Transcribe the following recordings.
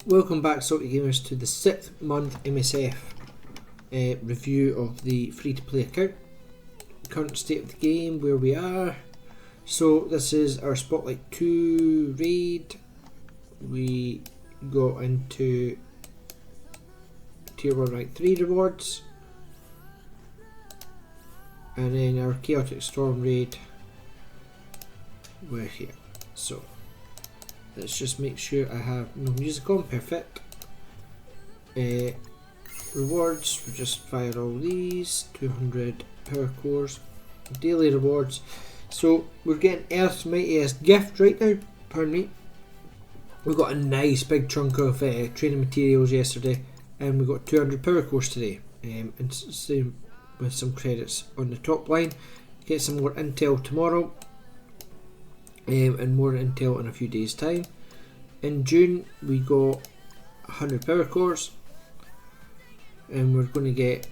Welcome back, Salty Gamers, to the 6th month MSF review of the free-to-play account. Current state of the game, where we are. So this is our Spotlight 2 raid. We got into Tier 1 Rank 3 rewards. And then our Chaotic Storm raid, we're here. So let's just make sure I have no music on. Perfect. Rewards, we just fire all these. 200 power cores. Daily rewards. So we're getting Earth's Mightiest Gift right now. Pardon me. We got a nice big chunk of training materials yesterday, and we got 200 power cores today. And same with some credits on the top line. Get some more intel tomorrow. And more intel in a few days time. In June we got 100 power cores, and we're going to get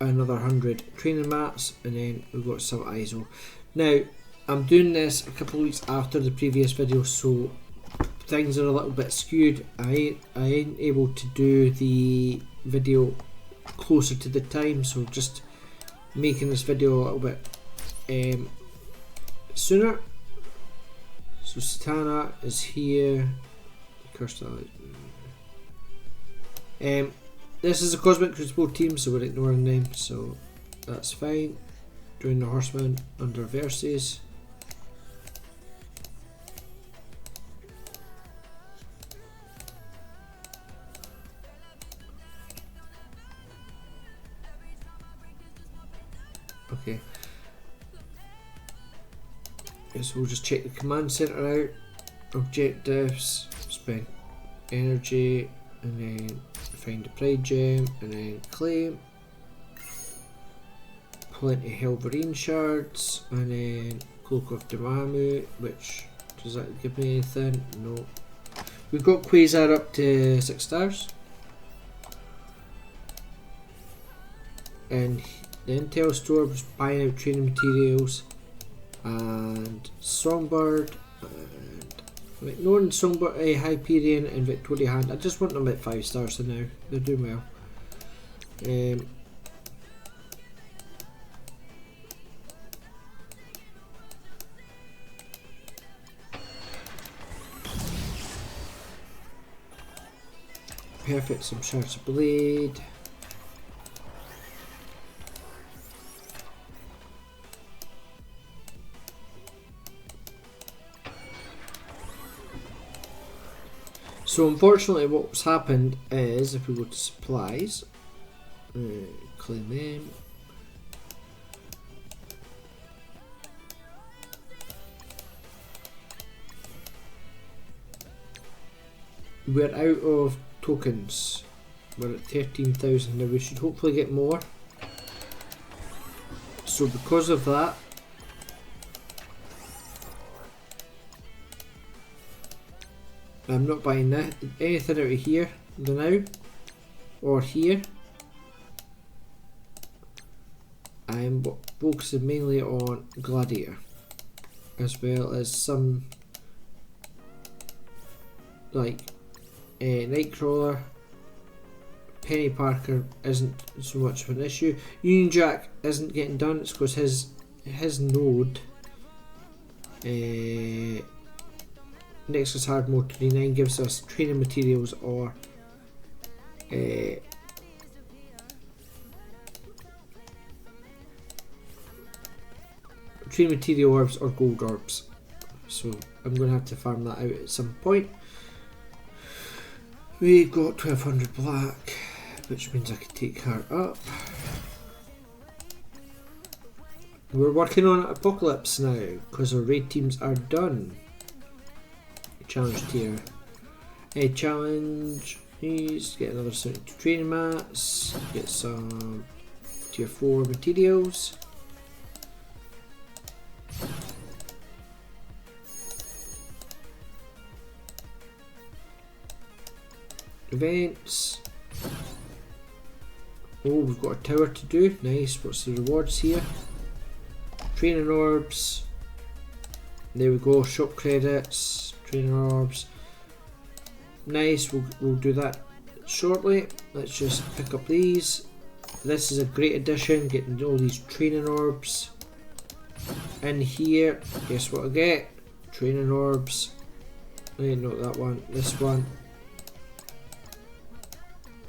another 100 training mats, and then we've got some ISO. Now I'm doing this a couple of weeks after the previous video, so things are a little bit skewed. I ain't able to do the video closer to the time, so just making this video a little bit sooner. So Satana is here. This is a Cosmic Crucible team, so we're ignoring them, so that's fine. Doing the Horseman under Versus. Okay. So we'll just check the command center out, objectives, spend energy, and then find the pride gem, and then claim. Plenty Helverine shards, and then Cloak of Damamu, which, does that give me anything? No. We've got Quasar up to 6 stars. And the intel store was buying out training materials. And Songbird, and ignoring Songbird, Hyperion and Victoria Hand. I just want them at 5 stars for now. They're doing well. Perfect, some shards of blade. So unfortunately what's happened is, if we go to supplies, claim them, we're out of tokens. We're at 13,000 now. We should hopefully get more. So because of that, I'm not buying that, anything out of here now, or here. I'm focusing mainly on Gladiator, as well as some like Nightcrawler. Penny Parker isn't so much of an issue. Union Jack isn't getting done. It's because his node Nexus Hard Mode 29 gives us training materials or training material orbs or gold orbs. So I'm going to have to farm that out at some point. We've got 1200 black, which means I can take her up. We're working on Apocalypse now because our raid teams are done. Challenge tier. Challenge. Please get another 72 training mats. Get some tier 4 materials. Events. Oh, we've got a tower to do. Nice. What's the rewards here? Training orbs. There we go. Shop credits. Training orbs. nice, we'll do that shortly. Let's just pick up these. This is a great addition, getting all these training orbs in here. Guess what I get? Training orbs. Not that one, this one.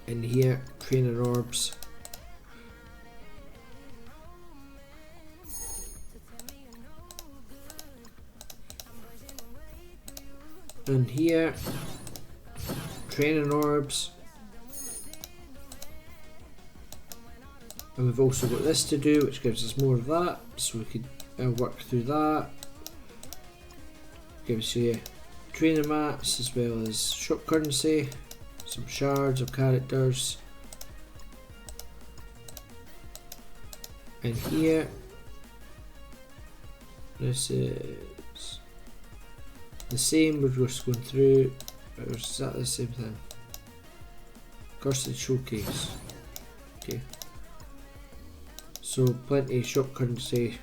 In here, training orbs. And here, training orbs. And we've also got this to do, which gives us more of that, so we could work through that. Gives you training mats as well as shop currency, some shards of characters. And here, this is the same, we're just going through, or is that the same thing? Cursed Showcase. Okay. So plenty of shop currency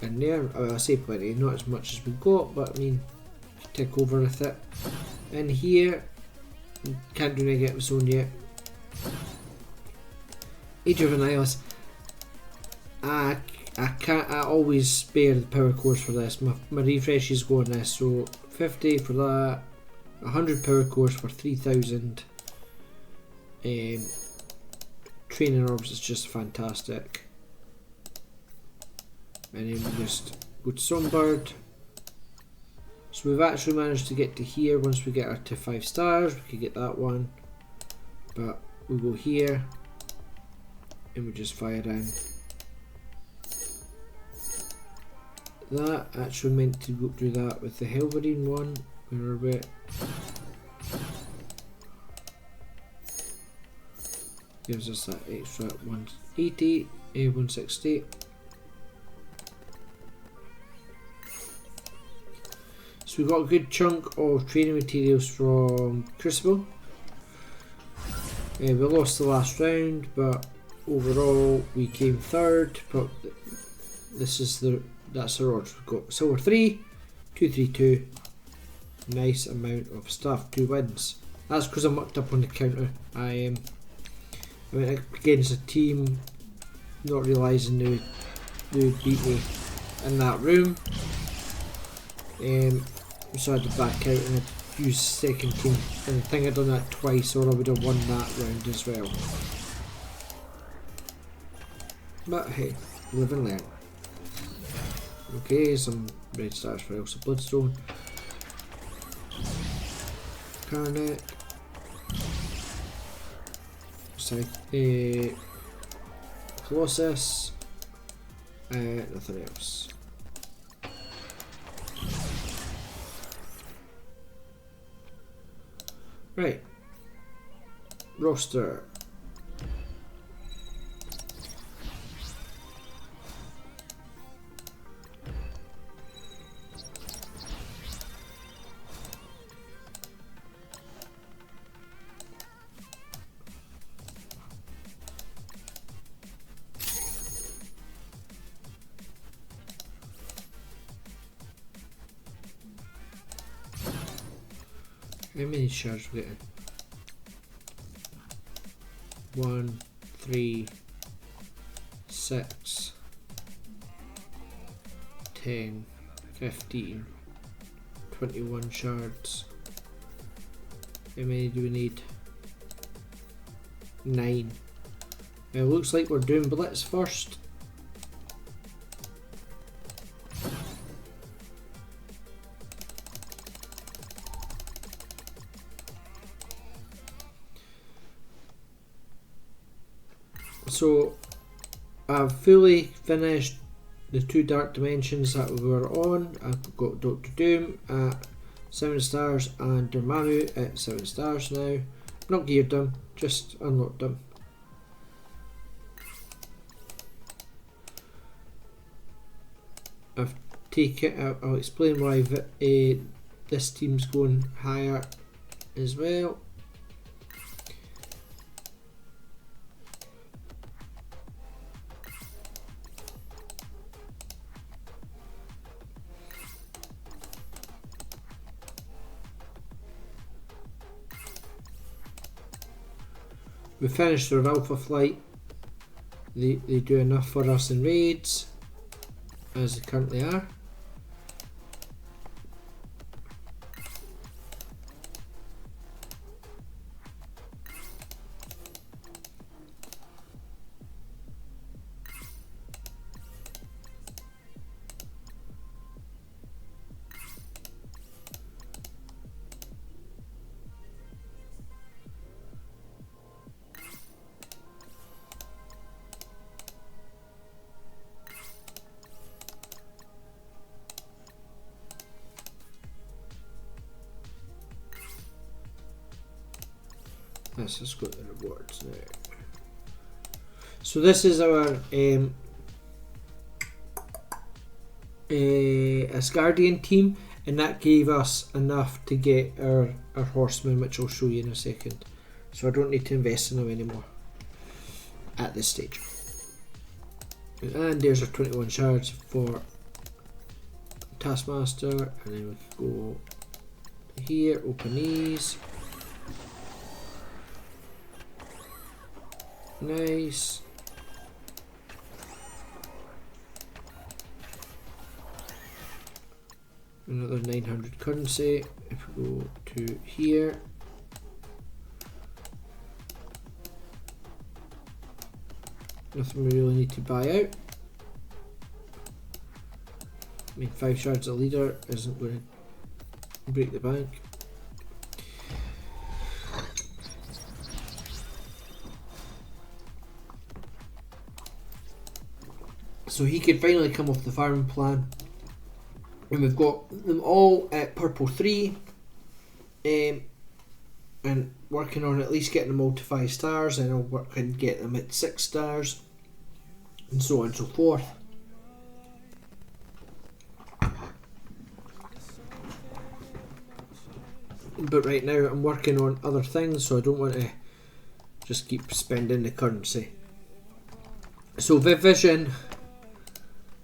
in there. Well, I say plenty, not as much as we've got, but I mean, tick over with it. In here, can't do negative zone yet. Age of Annihilus. I always spare the power cores for this. My refreshes go on this, so 50 for that, 100 power cores for 3000. Training orbs is just fantastic. And then we just go to Songbird. So we've actually managed to get to here. Once we get our to 5 stars, we could get that one. But we go here and we just fire in. That actually meant to go do that with the Helverine one. Where are we? Gives us that extra 180, 160. So we got a good chunk of training materials from Crucible. We lost the last round, but overall we came third. But this is that's our odds. We've got silver 3, 232. Nice amount of stuff. 2 wins. That's because I mucked up on the counter. I went against a team, not realising they would beat me in that room. So I had to back out and I'd use second team, and I think I'd done that twice or I would have won that round as well. But hey, live and learn. Okay, some red stars for Elsa Bloodstone. Carnet. Colossus. Nothing else. Right. Roster. How many shards we getting? 1, 3, 6, 10, 15, 21 shards. How many do we need? 9. It looks like we're doing Blitz first. So I've fully finished the 2 Dark Dimensions that we were on. I've got Doctor Doom at 7 stars and Dormammu at 7 stars now. Not geared them, just unlocked them. I've taken. I'll explain why this team's going higher as well. We finished our alpha flight. They do enough for us in raids, as they currently are. Let's just go to the rewards now. So this is our Asgardian team, and that gave us enough to get our horsemen, which I'll show you in a second. So I don't need to invest in them anymore at this stage. And there's our 21 shards for Taskmaster, and then we can go here, open these. Nice. Another 900 currency. If we go to here, nothing we really need to buy out. I mean, 5 shards a leader isn't going to break the bank. So he can finally come off the farming plan, and we've got them all at purple 3, and working on at least getting them all to 5 stars, and I'll work and get them at 6 stars, and so on and so forth. But right now I'm working on other things, so I don't want to just keep spending the currency. So Vision,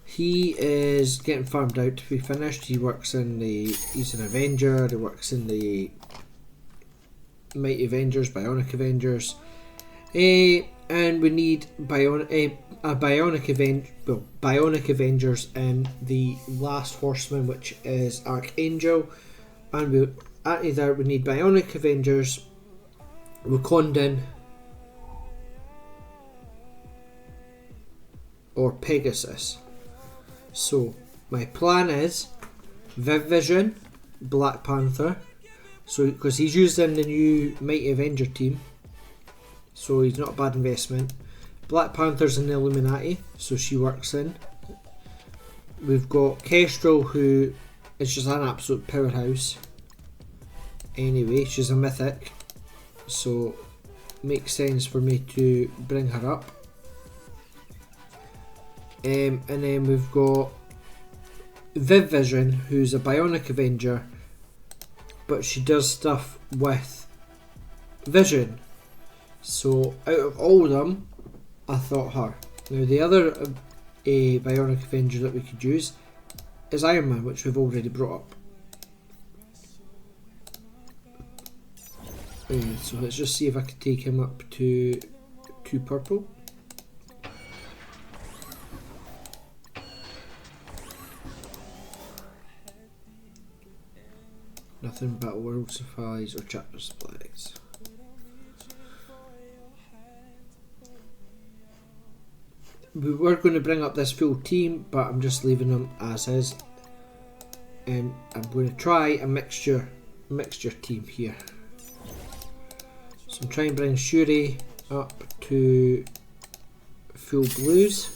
he is getting farmed out to be finished. He works in he's an Avenger, he works in the Mighty Avengers, Bionic Avengers. And we need Bionic Avengers in the last Horseman, which is Archangel. And either we need Bionic Avengers, Wakandan, or Pegasus. So my plan is Vision, Black Panther, so because he's used in the new Mighty Avenger team, so he's not a bad investment. Black Panther's in the Illuminati, so she works in. We've got Kestrel, who is just an absolute powerhouse. Anyway, she's a mythic, so makes sense for me to bring her up. And then we've got Vision, who's a Bionic Avenger, but she does stuff with Vision. So out of all of them, I thought her. Now the other Bionic Avenger that we could use is Iron Man, which we've already brought up. So let's just see if I can take him up to 2 purple. Nothing but world supplies or chapter supplies. We were going to bring up this full team, but I'm just leaving them as is. And I'm going to try a mixture team here. So I'm trying to bring Shuri up to full blues.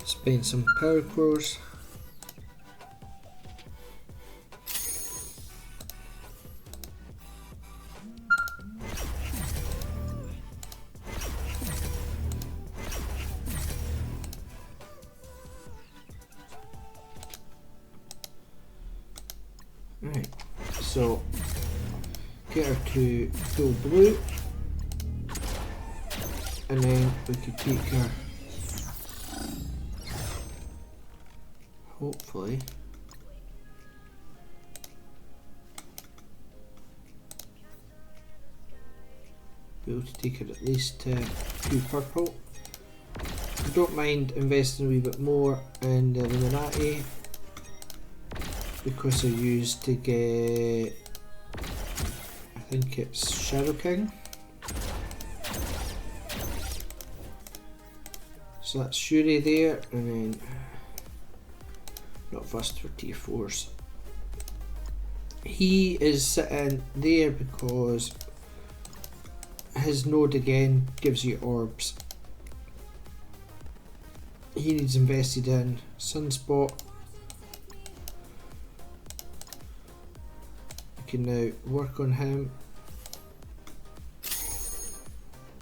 Spend some power cores. Right, so get her to full blue, and then we could take her, hopefully, be able to take her at least to 2 purple. I don't mind investing a wee bit more in the Illuminati because they're used to get, I think it's Shadow King. So that's Shuri there, and then not fussed for T4s. He is sitting there because his node again gives you orbs. He needs invested in Sunspot. I can now work on him,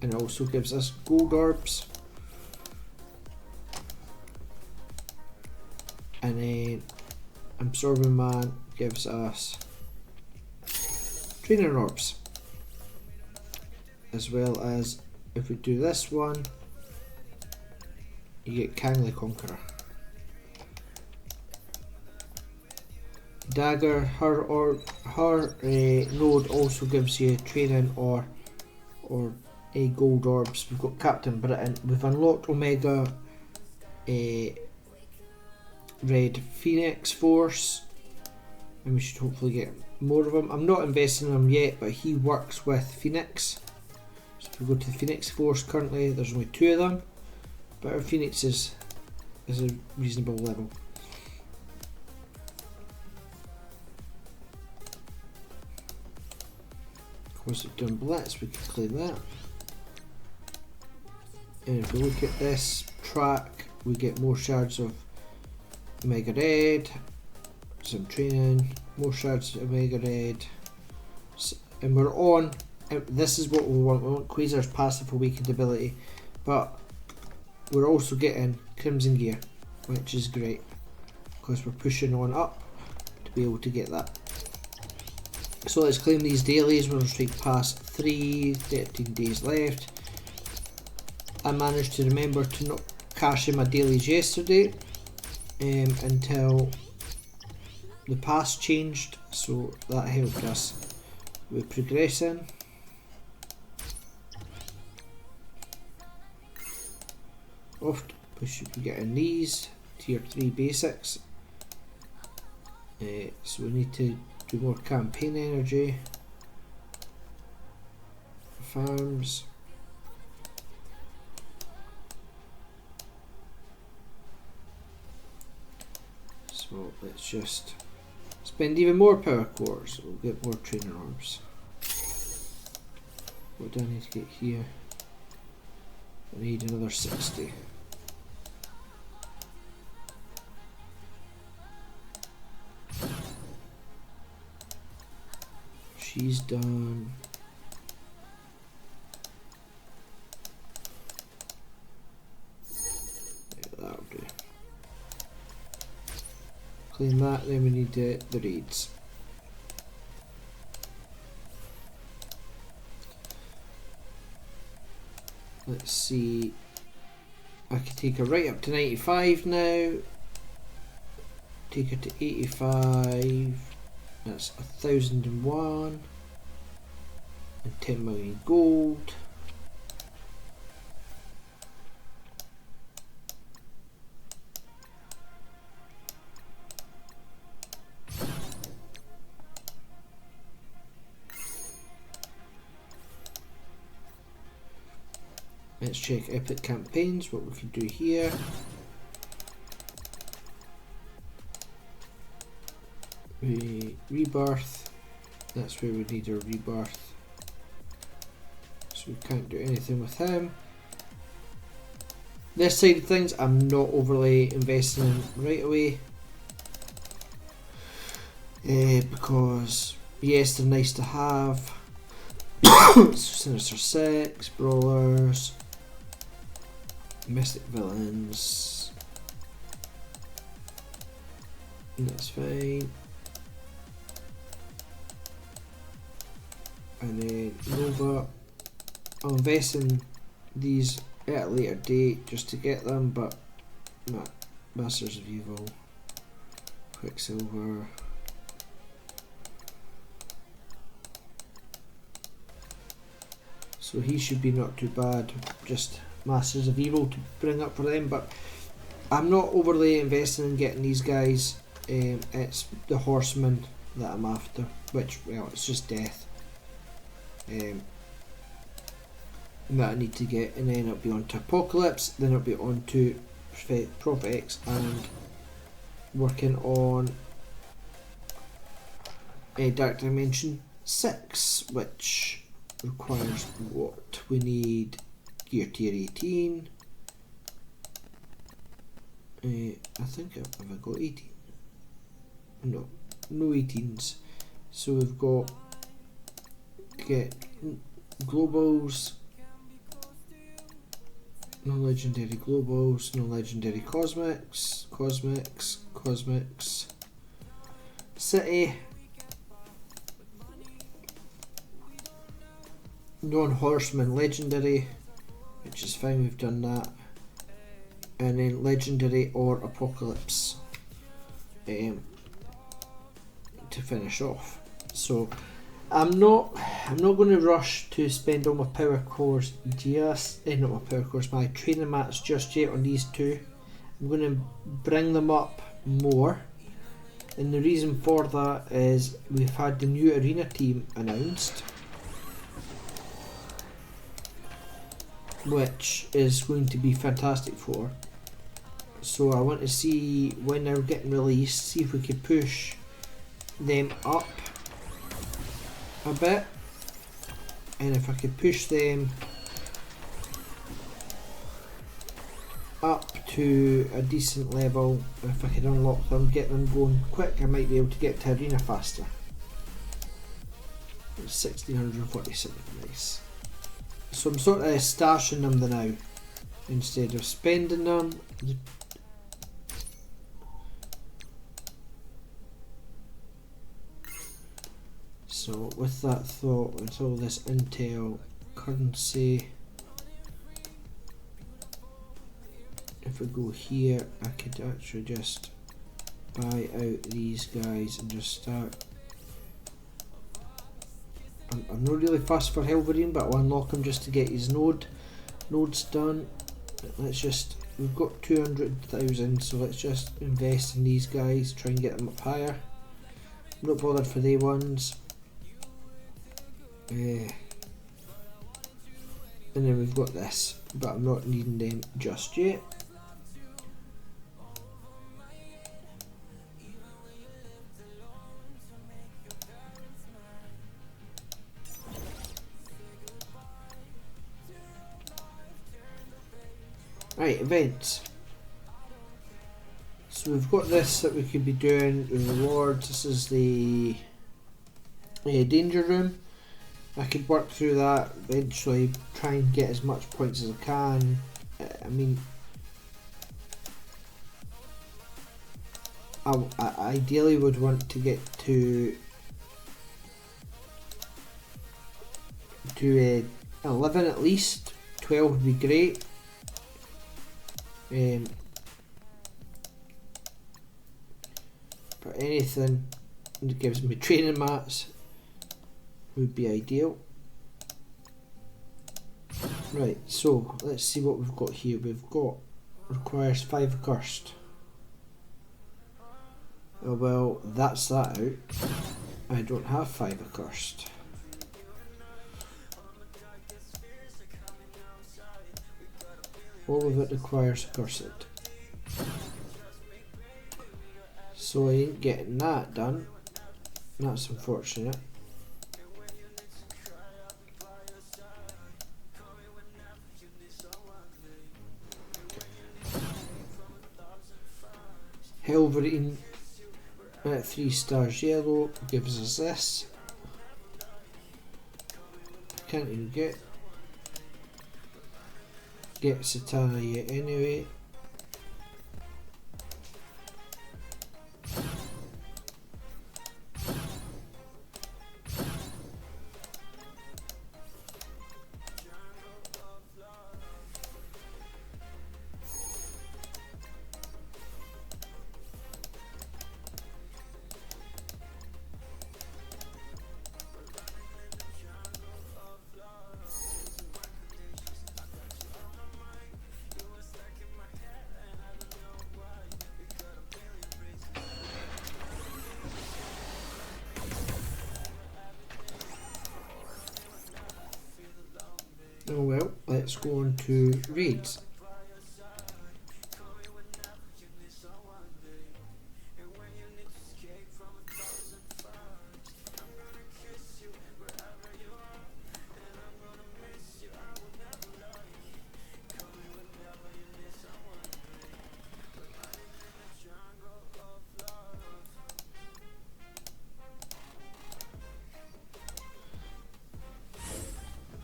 and it also gives us gold orbs. And then Absorbing Man gives us Training orbs, as well as if we do this one, you get Kang the Conqueror. Dagger, her node also gives you training or a gold orbs. We've got Captain Britain. We've unlocked Omega Red Phoenix Force, and we should hopefully get more of them. I'm not investing in him yet, but he works with Phoenix. So if we go to the Phoenix Force, currently there's only 2 of them, but our Phoenix is a reasonable level. Of course, we've done Blitz, we can claim that. And if we look at this track, we get more shards of Omega Red, some training, more shards of Omega Red, and we're on. This is what we want. We want Quasar's passive awakened ability, but we're also getting Crimson Gear, which is great because we're pushing on up to be able to get that. So let's claim these dailies. We're on straight past 3, 13 days left. I managed to remember to not cash in my dailies yesterday until the pass changed, so that helped us with progressing. Often we should be getting these tier 3 basics, so we need to do more campaign energy, farms. So let's just spend even more power cores, we'll get more trainer orbs. What do I need to get here? I need another 60. She's done. Yeah, that'll do. Clean that, then we need the raids. Let's see. I can take her right up to 95 now. Take her to 85. That's 1001 and 10 million gold. Let's check epic campaigns, what we can do here. Rebirth, that's where we need our rebirth, so we can't do anything with him. This side of things I'm not overly investing in right away, because yes, they're nice to have. Sinister Six, Brawlers, Mystic Villains, that's fine. and then Nova. I'll invest in these at a later date just to get them, but Masters of Evil, Quicksilver. So he should be not too bad, just Masters of Evil to bring up for them, but I'm not overly invested in getting these guys. It's the Horsemen that I'm after, which, well, it's just death that I need to get, and then it'll be on to Apocalypse, then it'll be on to Prophet X, and working on Dark Dimension 6, which requires what? We need Gear Tier 18. I think have I got 18? No 18s. So we've got to get globals, no legendary globals, no legendary cosmics, city, non-horseman legendary, which is fine, we've done that, and then legendary or apocalypse to finish off. So I'm not going to rush to spend all my power cores just not my power cores, my training mats just yet on these two. I'm going to bring them up more, and the reason for that is we've had the new arena team announced, which is going to be Fantastic Four. So I want to see when they're getting released, see if we can push them up a bit, and if I could push them up to a decent level, if I could unlock them, get them going quick, I might be able to get to arena faster. 1647, nice. So I'm sort of stashing them now instead of spending them. So with that thought, with all this intel, currency, if we go here, I could actually just buy out these guys and just start. I'm not really fast for Helverine, but I'll unlock him just to get his nodes done. Let's just, we've got 200,000, so let's just invest in these guys, try and get them up higher. I'm not bothered for the ones. And then we've got this, but I'm not needing them just yet. Right, events. So we've got this that we could be doing with rewards. This is the danger room. I could work through that eventually, try and get as much points as I can. I mean, I ideally would want to get to 11 at least. 12 would be great. But anything that gives me training mats would be ideal. Right, so let's see what we've got here. We've got requires 5 accursed. Oh well, that's that out. I don't have 5 accursed. All of it requires accursed. So I ain't getting that done. That's unfortunate. Helverine at 3 stars yellow gives us this. I can't even get Satana yet anyway. let's go on to raids.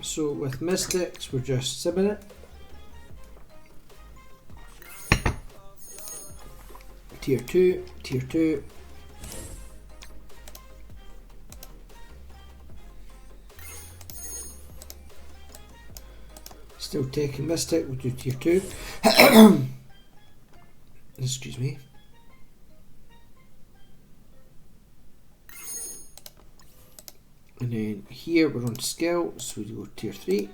So with Mystics, we're just simming it. Tier 2, Tier 2. Still taking Mystic, we'll do Tier 2. Excuse me. And then here we're on skill, so we go Tier 3.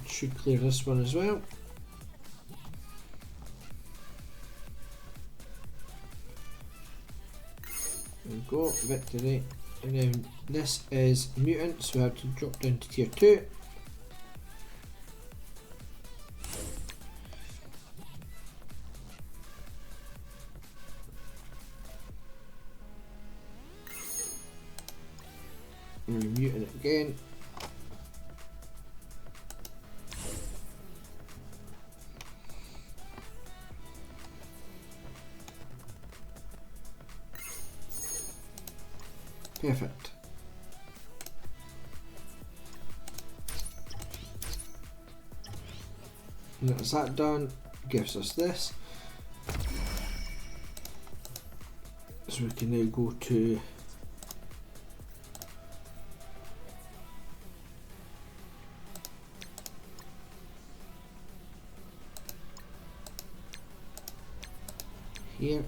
Should clear this one as well. There we go, victory. And then this is mutant, so we have to drop down to Tier 2. And we're mutant again. Perfect. And that's that done, gives us this. So we can now go to here.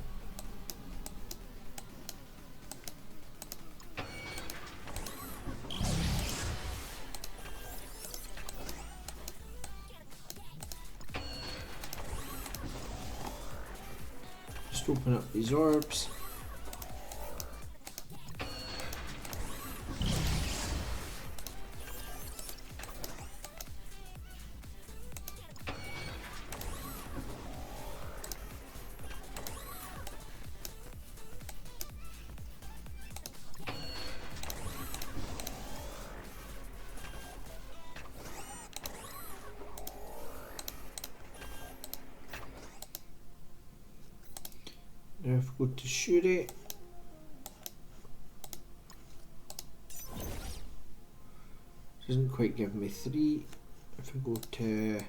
Just open up these orbs. Now if we go to Shuri, doesn't quite give me 3. If we go to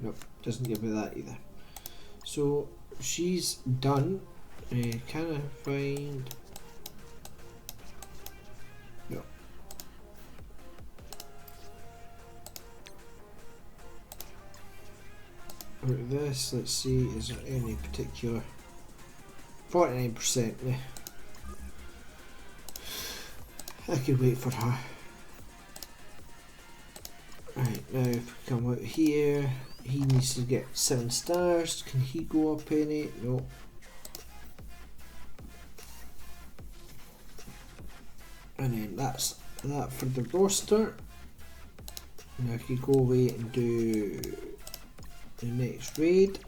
nope, doesn't give me that either. So she's done. Can I find no. Out of this, let's see, is there any particular 49%? I could wait for her. Right, now if we come out here, he needs to get 7 stars. Can he go up any? No. And then that's that for the roster. Now I could go away and do the next raid.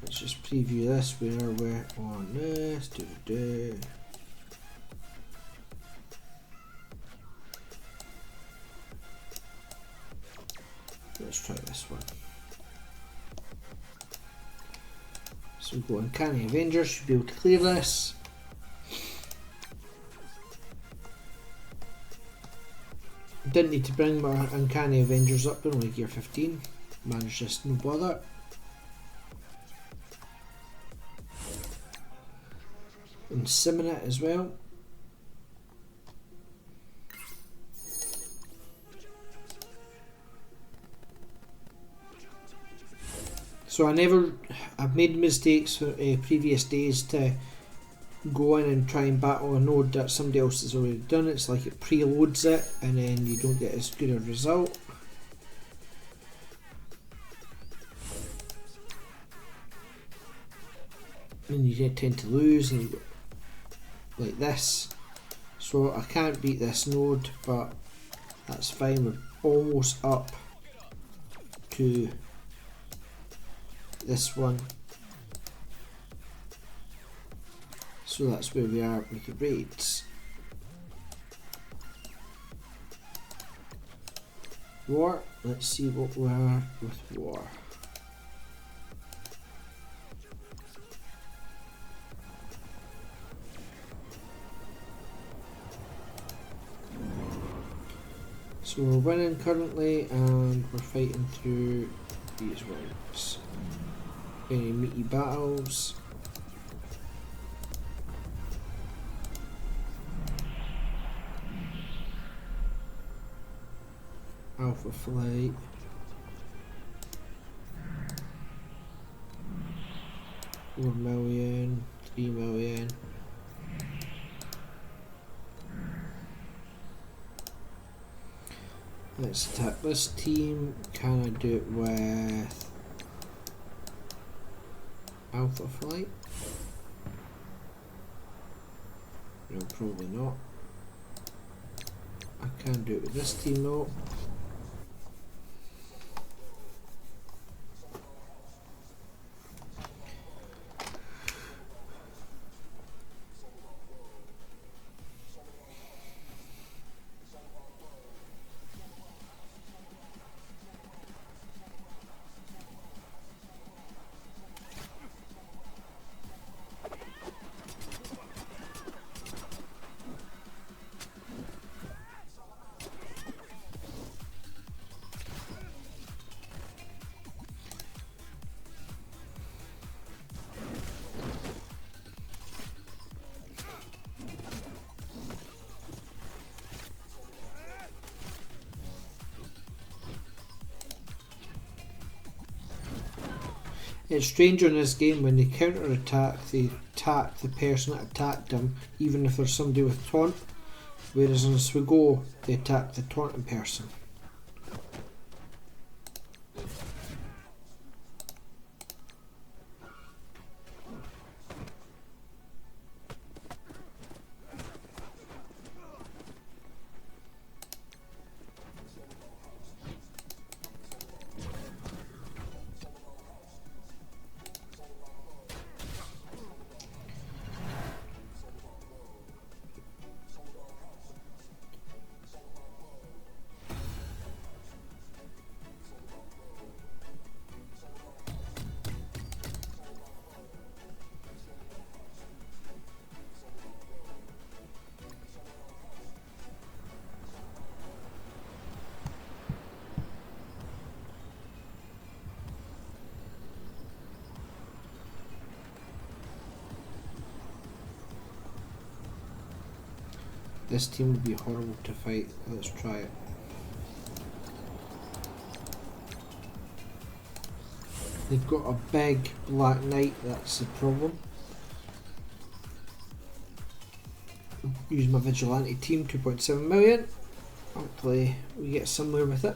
Let's just preview this where we're on this. Let's try this one. So we go Uncanny Avengers, should be able to clear this. Didn't need to bring my Uncanny Avengers up, they're only gear 15. Man's just no bother. And simming it as well. So I've made mistakes previous days to go in and try and battle a node that somebody else has already done. It's like it preloads it and then you don't get as good a result. And you tend to lose and you go like this. So I can't beat this node, but that's fine. We're almost up to this one. So that's where we are with the raids. War, let's see what we are with war. So we're winning currently and we're fighting through these ones. Any meaty battles? Alpha Flight. $4 million, $3 million. Let's attack this team. Can I do it with Alpha Flight? No, probably not. I can do it with this team though. It's strange in this game when they counter attack, they attack the person that attacked them, even if there's somebody with taunt, whereas in Swigo they attack the taunting person. This team would be horrible to fight. Let's try it. They've got a big Black Knight, that's the problem. Use my vigilante team, 2.7 million. Hopefully we get somewhere with it.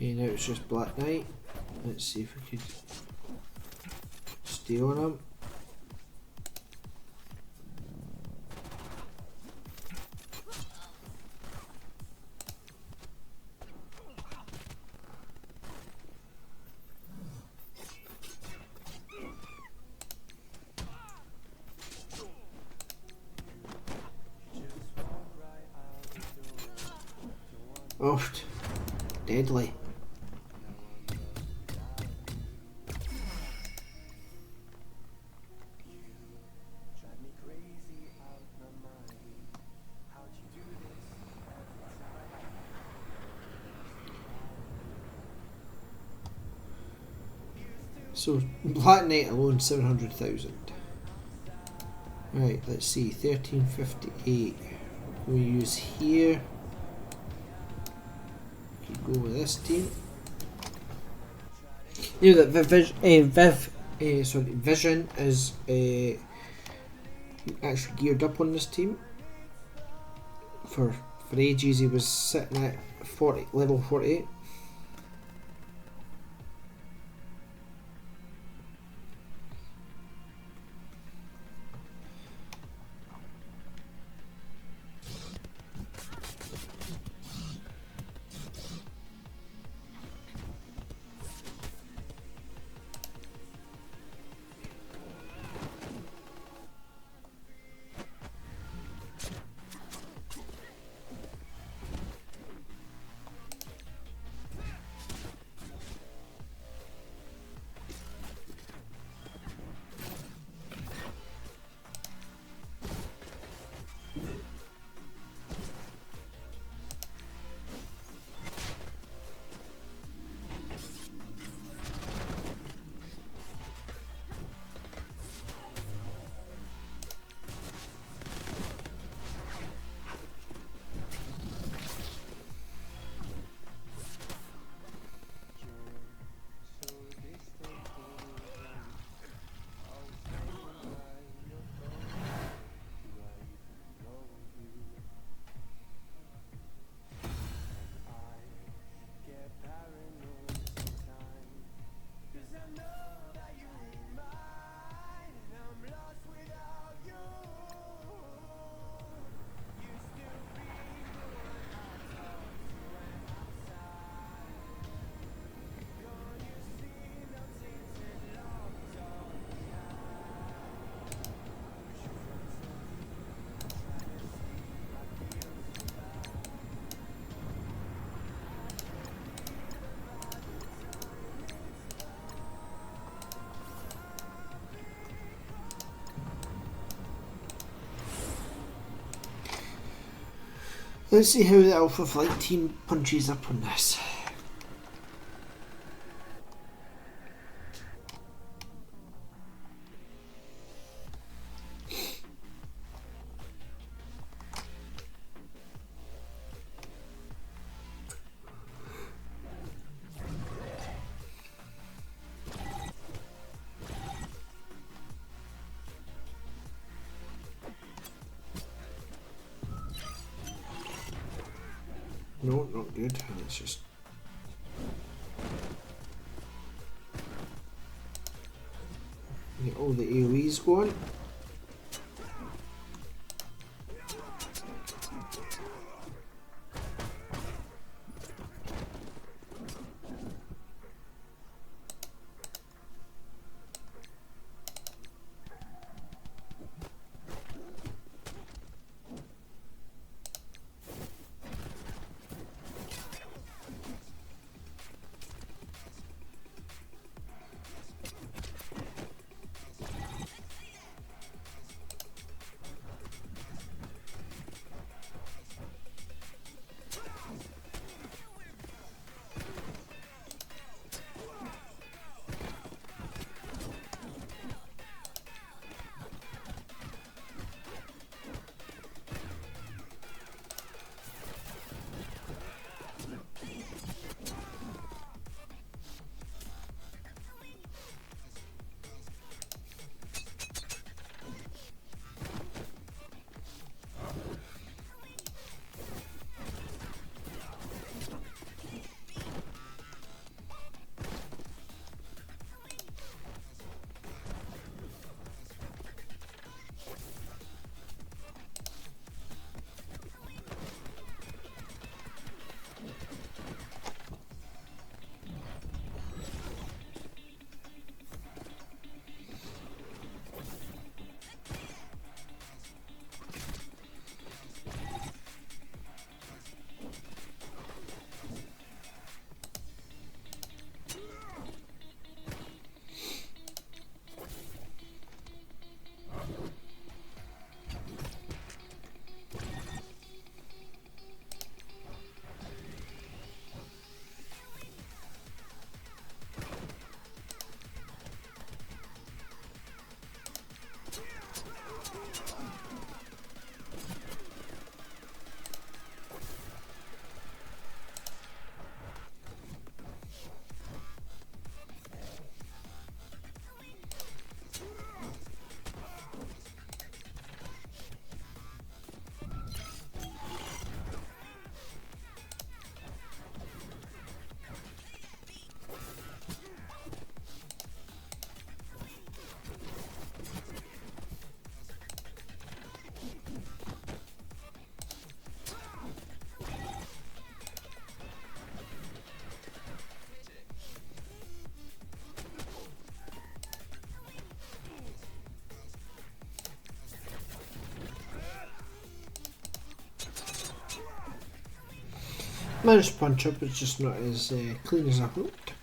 And now it's just Black Knight. Let's see if we could stay on him. Oh, deadly. So Black Knight alone 700,000. Right, let's see, 1358. We use here. Go with this team. You know that Vision is actually geared up on this team. For ages he was sitting at level 48. Let's see how the Alpha Flight team punches up on this. No, not good. Let's just get all the AoEs going. Managed to punch up, it's just not as clean as I hoped.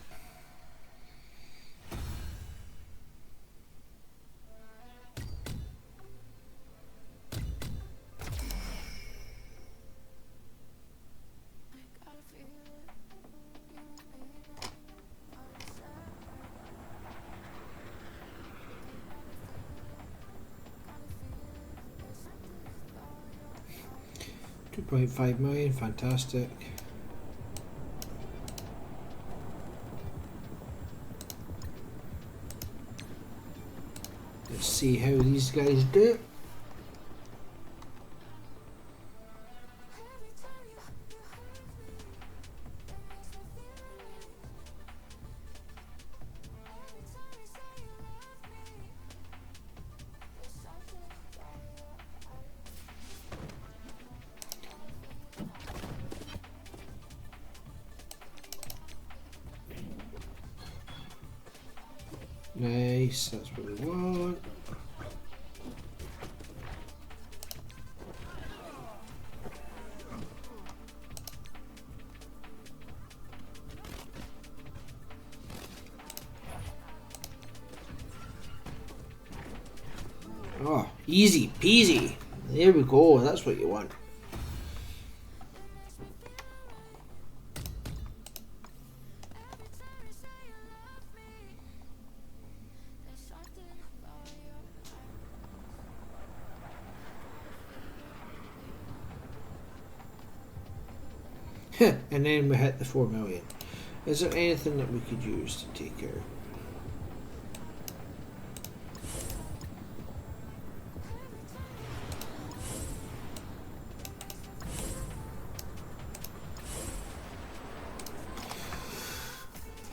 $2.5 million, fantastic. Let's see how these guys do. Nice, that's what we want. Oh, easy peasy. There we go, that's what you want. And then we hit the 4 million. Is there anything that we could use to take out?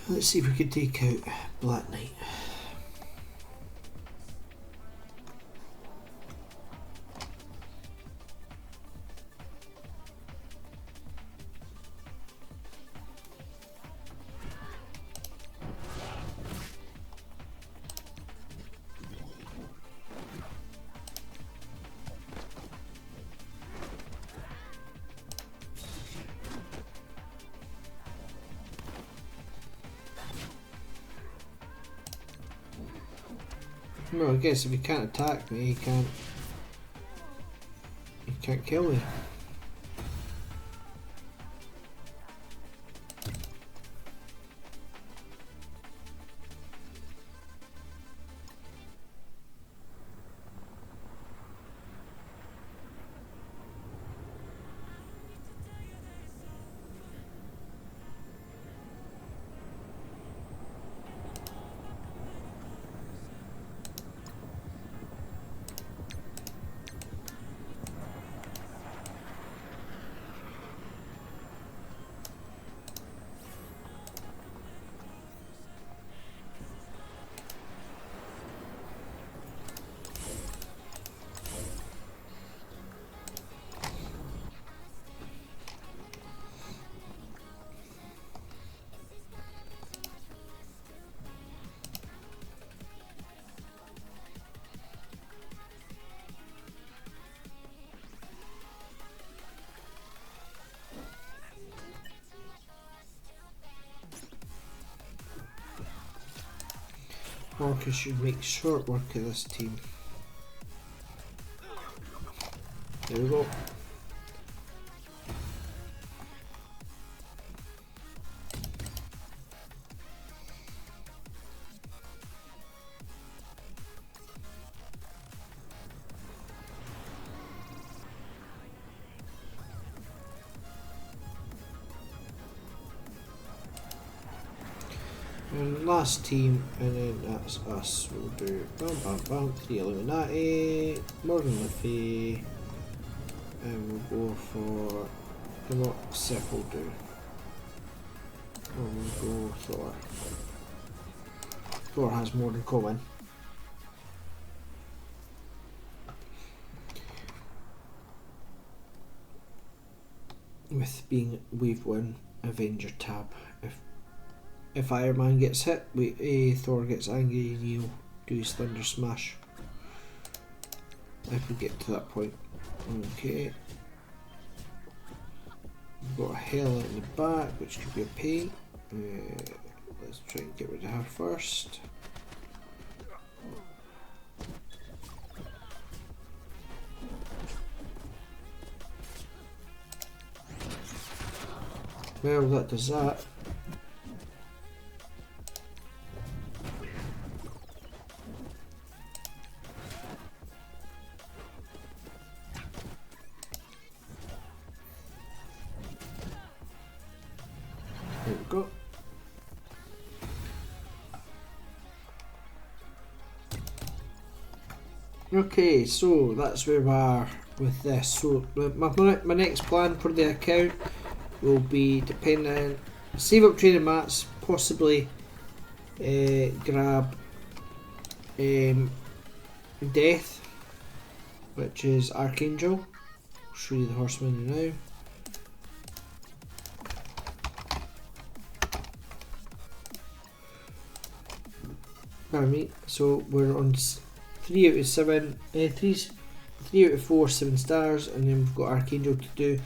Let's see if we could take out Black Knight. Well, I guess if he can't attack me, he can't kill me. Marcus should make short work of this team. There we go. And last team, and then that's us. We'll do bam bam bam, 3 Illuminati, Morgan Le Fay, and we'll go for MSF will do. Or we'll go Thor. Thor has more than common. With being wave 1 Avenger tab. If Iron Man gets hit, Thor gets angry and he'll do his Thunder Smash. If we get to that point. Okay. got a Hela in the back, which could be a pain. Let's try and get rid of her first. Well, that does that. There we go. Okay, so that's where we are with this. So my next plan for the account will be depending, save up training mats, possibly grab Death, which is Archangel. I'll show you the horseman now. Pardon me. So we're on 3 out of 7, 3 out of 4 7 stars, and then we've got Archangel to do.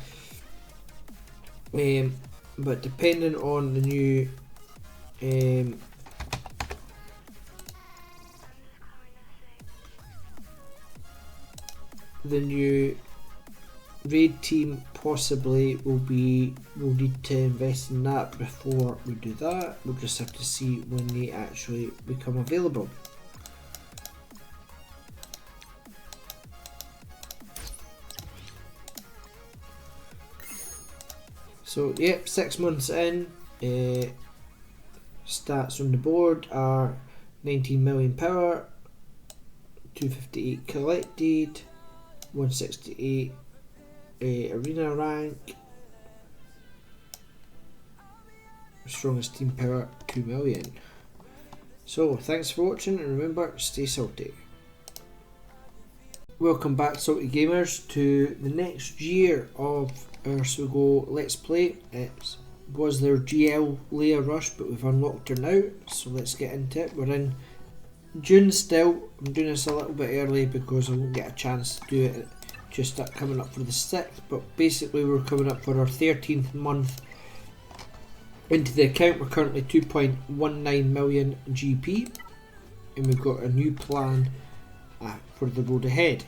But depending on the new raid team, possibly we'll need to invest in that before we do that. We'll just have to see when they actually become available. So yep, 6 months in, stats on the board are 19 million power, 258 collected, 168 arena rank, strongest team power 2 million. So thanks for watching, and remember, stay salty. Welcome back, salty gamers, to the next year of our Sugo Let's Play. It was their GL layer rush, but we've unlocked her now, so let's get into it. We're in June still. I'm doing this a little bit early because I won't get a chance to do it just coming up for the 6th, but basically we're coming up for our 13th month into the account. We're currently 2.19 million GP, and we've got a new plan for the road ahead.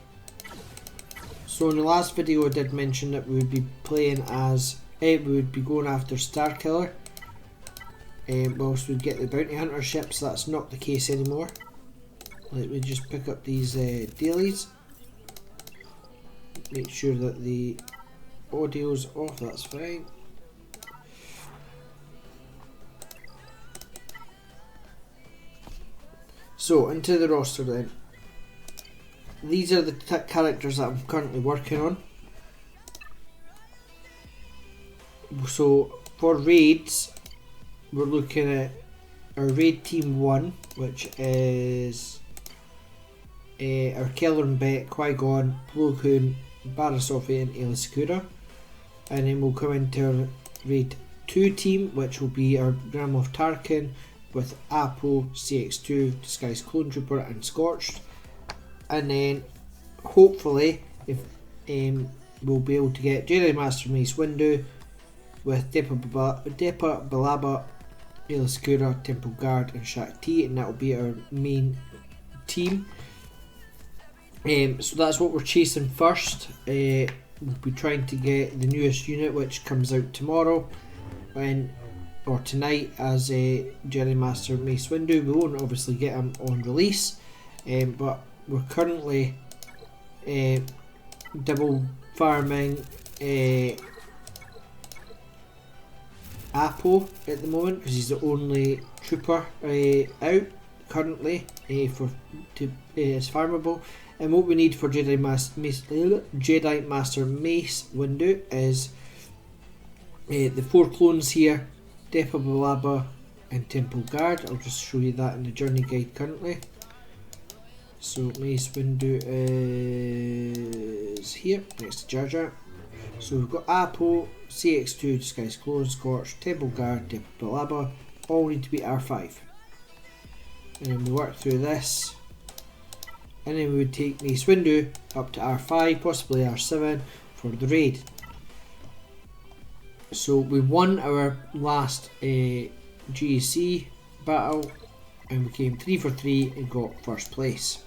So in the last video I did mention that we would be playing as, we would be going after Star Killer whilst we'd get the bounty hunter ships. That's not the case anymore. Let me just pick up these dailies. Make sure that the audio's off, that's fine. So into the roster then. These are the characters that I'm currently working on. So for raids, we're looking at our raid team 1, which is our Kelleran Bet, Qui-Gon, Plo Koon, Barasofi and Aayla Secura. And then we'll come into our raid 2 team, which will be our Grand Moff Tarkin with Apo, CX2, Disguised Clone Trooper and Scorched. And then hopefully if we'll be able to get Jedi Master Mace Windu with Depa Billaba, Aayla Secura, Temple Guard and Shaq T, and that will be our main team. So that's what we're chasing first. We'll be trying to get the newest unit, which comes out tomorrow or tonight, as a Jedi Master Mace Windu. We won't obviously get him on release, but we're currently double farming Apo at the moment because he's the only trooper out currently is farmable. And what we need for Jedi Master Mace Windu is the 4 clones here, Depa Billaba and Temple Guard. I'll just show you that in the journey guide currently. So Mace Windu is here next to Jar Jar. So we've got Apo, CX2, Disguised Clone, Scorch, Temple Guard, Depa Billaba, all need to be R5. And then we work through this. And then we would take Mace Windu up to R5, possibly R7 for the raid. So we won our last GEC battle, and we came 3 for 3 and got first place.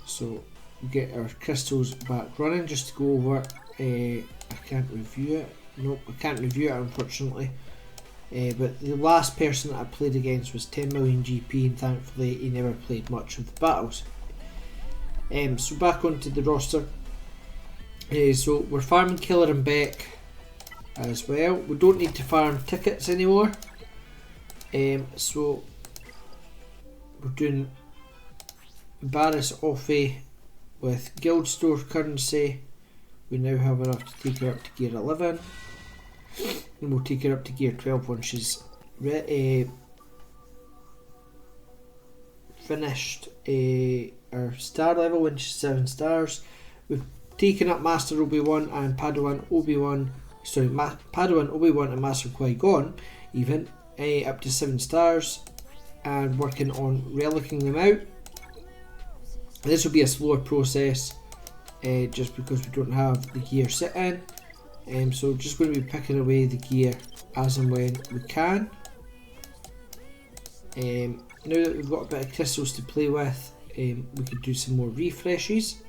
So we get our crystals back running. Just to go over, I can't review it. Nope, I can't review it unfortunately. But the last person that I played against was 10 million GP, and thankfully he never played much of the battles. So back onto the roster. So we're farming Killer and Beck as well. We don't need to farm tickets anymore. So we're doing Barris Offie with Guild Store currency. We now have enough to take her up to gear 11. And we'll take her up to gear 12 when she's finished our star level, when she's 7 stars. We've taken up Master Obi-Wan and Padawan Obi-Wan, Padawan Obi-Wan and Master Qui-Gon even, up to 7 stars, and working on relicking them out. This will be a slower process just because we don't have the gear sitting. So just going to be picking away the gear as and when we can. Now that we've got a bit of crystals to play with, we could do some more refreshes.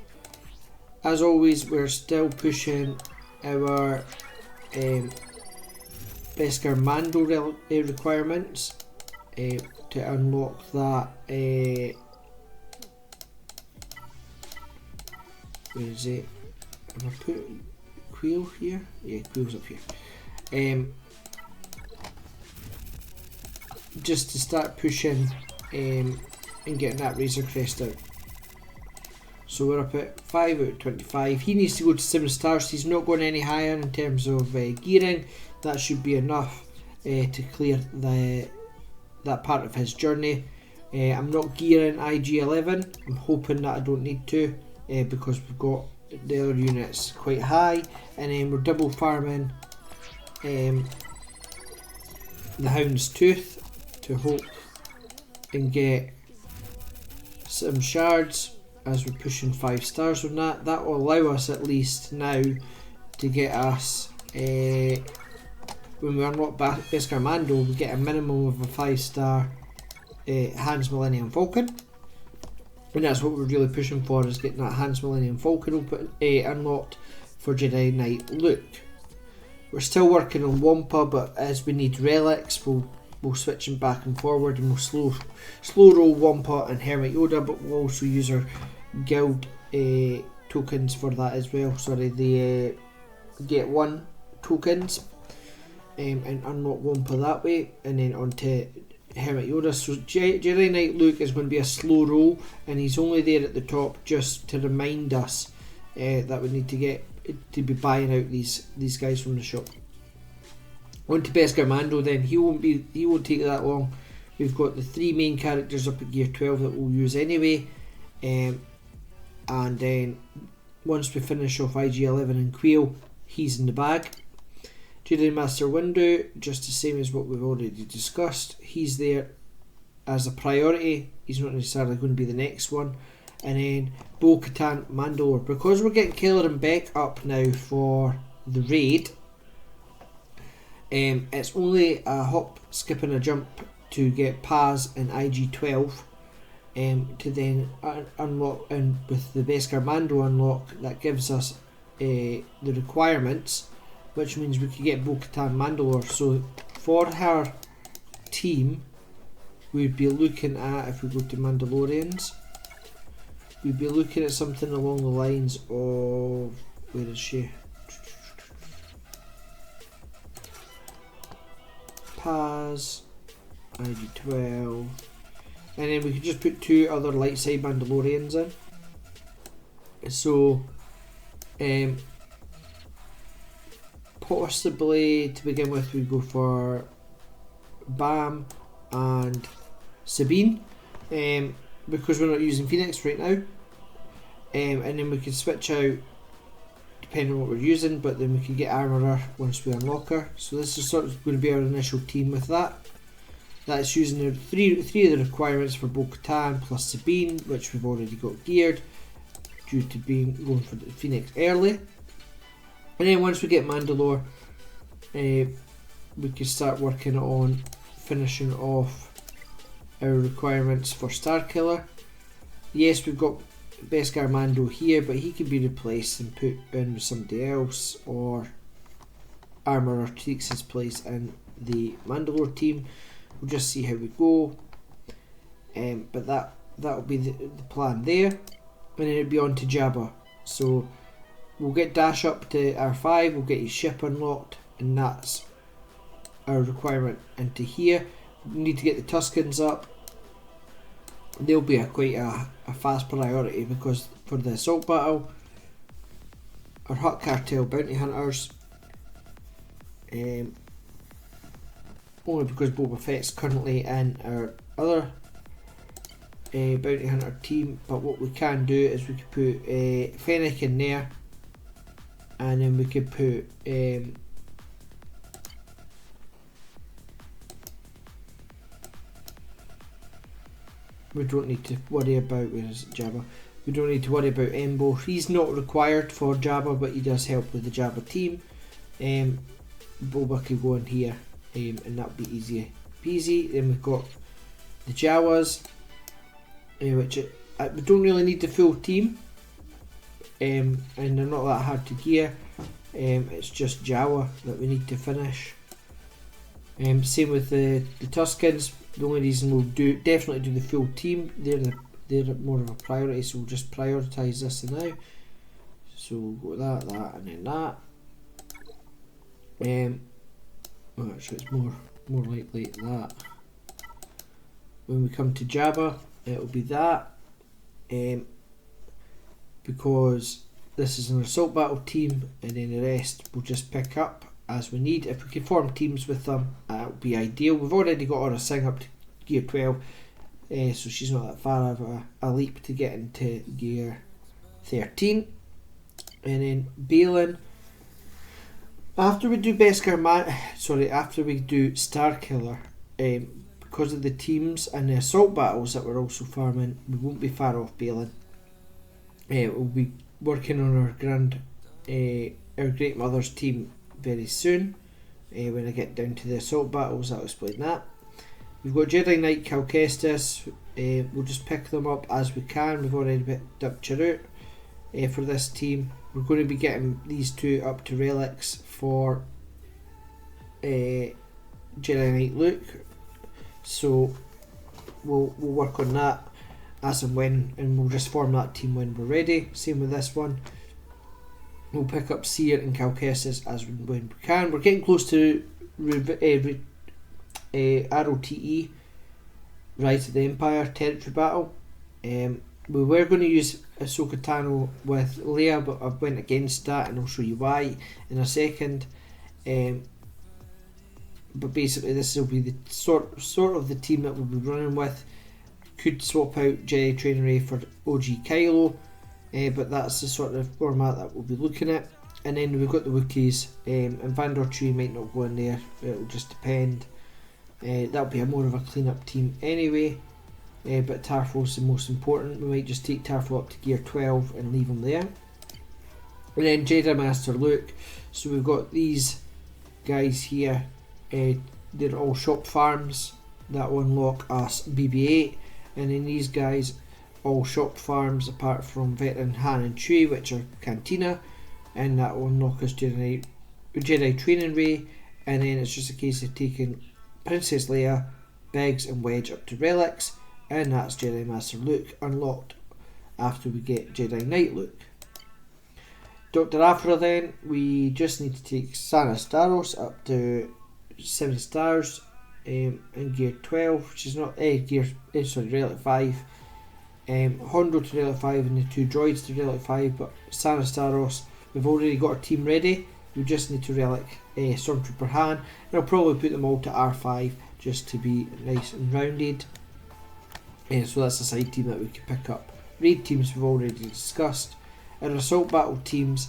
As always, we're still pushing our Beskar Mando requirements to unlock that. Where is it? Have I put Quail here? Yeah, Quail's up here. Just to start pushing and getting that Razor Crest out. So we're up at 5 out of 25. He needs to go to 7 stars. He's not going any higher in terms of gearing. That should be enough to clear that part of his journey. I'm not gearing IG-11. I'm hoping that I don't need to because we've got the other units quite high. And then we're double farming the Hound's Tooth to hope and get some shards as we're pushing 5 stars on that. That will allow us at least now to get us, when we unlock Beskar Mando, we get a minimum of a 5-star Hans Millennium Falcon. And that's what we're really pushing for, is getting that Hans Millennium Falcon unlocked for Jedi Knight Luke. We're still working on Wampa, but as we need relics, we'll switch them back and forward, and we'll slow roll Wampa and Hermit Yoda, but we'll also use our guild tokens for that as well. Sorry, the get 1 tokens, and unlock Wampa that way, and then onto Hermit Yoda. So Jedi Knight Luke is going to be a slow roll, and he's only there at the top just to remind us that we need to be buying out these guys from the shop. On to Beskar Mando then. He won't take that long. We've got the 3 main characters up at gear 12 that we'll use anyway, and then once we finish off IG-11 and Quail, he's in the bag. Jedi Master Windu, just the same as what we've already discussed. He's there as a priority. He's not necessarily going to be the next one. And then Bo-Katan Mandalore. Because we're getting Keller and Beck up now for the raid, it's only a hop, skip and a jump to get Paz and IG-12 to then unlock, and with the Beskar Mando unlock, that gives us the requirements, which means we could get Bo-Katan Mandalore. So for her team, we'd be looking at, if we go to Mandalorians, we'd be looking at something along the lines of, where is she? Paz, IG-12, and then we could just put 2 other light side Mandalorians in. So possibly to begin with we go for Bam and Sabine, because we're not using Phoenix right now, and then we can switch out depending on what we're using, but then we can get Armorer once we unlock her. So this is sort of going to be our initial team with that. That's using the three of the requirements for Bo-Katan plus Sabine, which we've already got geared due to going for the Phoenix early. And then once we get Mandalore, we can start working on finishing off our requirements for Starkiller. Yes, we've got Beskar Mando here, but he can be replaced and put in with somebody else, or Armorer takes his place in the Mandalore team. We'll just see how we go. But that'll be the plan there. And then it'll be on to Jabba. So we'll get Dash up to R5, we'll get his ship unlocked, and that's our requirement into here. We need to get the Tuskens up. They'll be quite a fast priority, because for the assault battle, our Hutt Cartel bounty hunters, only because Boba Fett's currently in our other bounty hunter team, but what we can do is we could put Fennec in there, and then we could put we don't need to worry about, where is it, Jabba? We don't need to worry about Embo. He's not required for Jabba, but he does help with the Jabba team. Boba could go in here, and that'll be easy peasy. Then we've got the Jawas, which we don't really need the full team, and they're not that hard to gear. It's just Jawa that we need to finish. Same with the Tuskens. The only reason we'll definitely do the full team, they're more of a priority, so we'll just prioritise this now. So we'll go that, and then that. Well, actually it's more likely that. When we come to Jabba, it'll be that. Because this is an assault battle team, and then the rest we'll just pick up as we need. If we can form teams with them, that would be ideal. We've already got Aura Singh up to gear 12, so she's not that far of a leap to get into gear 13. And then Balin, after we do after we do Starkiller, because of the teams and the assault battles that we're also farming, we won't be far off Balin. We'll be working on our Great Mother's team very soon. When I get down to the assault battles, I'll explain that. We've got Jedi Knight Cal Kestis. We'll just pick them up as we can. We've already picked up Chirrut for this team. We're going to be getting these two up to relics for Jedi Knight Luke. So we'll work on that as and when, and we'll just form that team when we're ready. Same with this one. We'll pick up Seer and Cal Kestis as when we can. We're getting close to ROTE, Rise of the Empire territory battle. We were going to use Ahsoka Tano with Leia, but I went against that, and I'll show you why in a second. But basically this will be the sort of the team that we'll be running with. Could swap out Jedi Training Ray for OG Kylo, but that's the sort of format that we'll be looking at. And then we've got the Wookiees, and Vandor Chewie might not go in there, it'll just depend. That'll be more of a clean up team anyway, but Tarful's the most important. We might just take Tarful up to gear 12 and leave him there. And then Jedi Master Luke, so we've got these guys here, they're all shop farms that will unlock us BB-8, and then these guys all shop farms apart from Veteran Han and Chewie, which are Cantina, and that will unlock us Jedi Training Ray. And then it's just a case of taking Princess Leia, Biggs and Wedge up to relics, and that's Jedi Master Luke unlocked after we get Jedi Knight Luke. Dr. Aphra, then we just need to take Sana Staros up to 7 stars in gear 12, which is not relic 5. Hondo to relic 5 and the 2 droids to relic 5, but Sana Staros, we've already got our team ready. We just need to relic Stormtrooper Han, and I'll probably put them all to R5 just to be nice and rounded. So that's a side team that we can pick up. Raid teams we've already discussed. Our assault battle teams,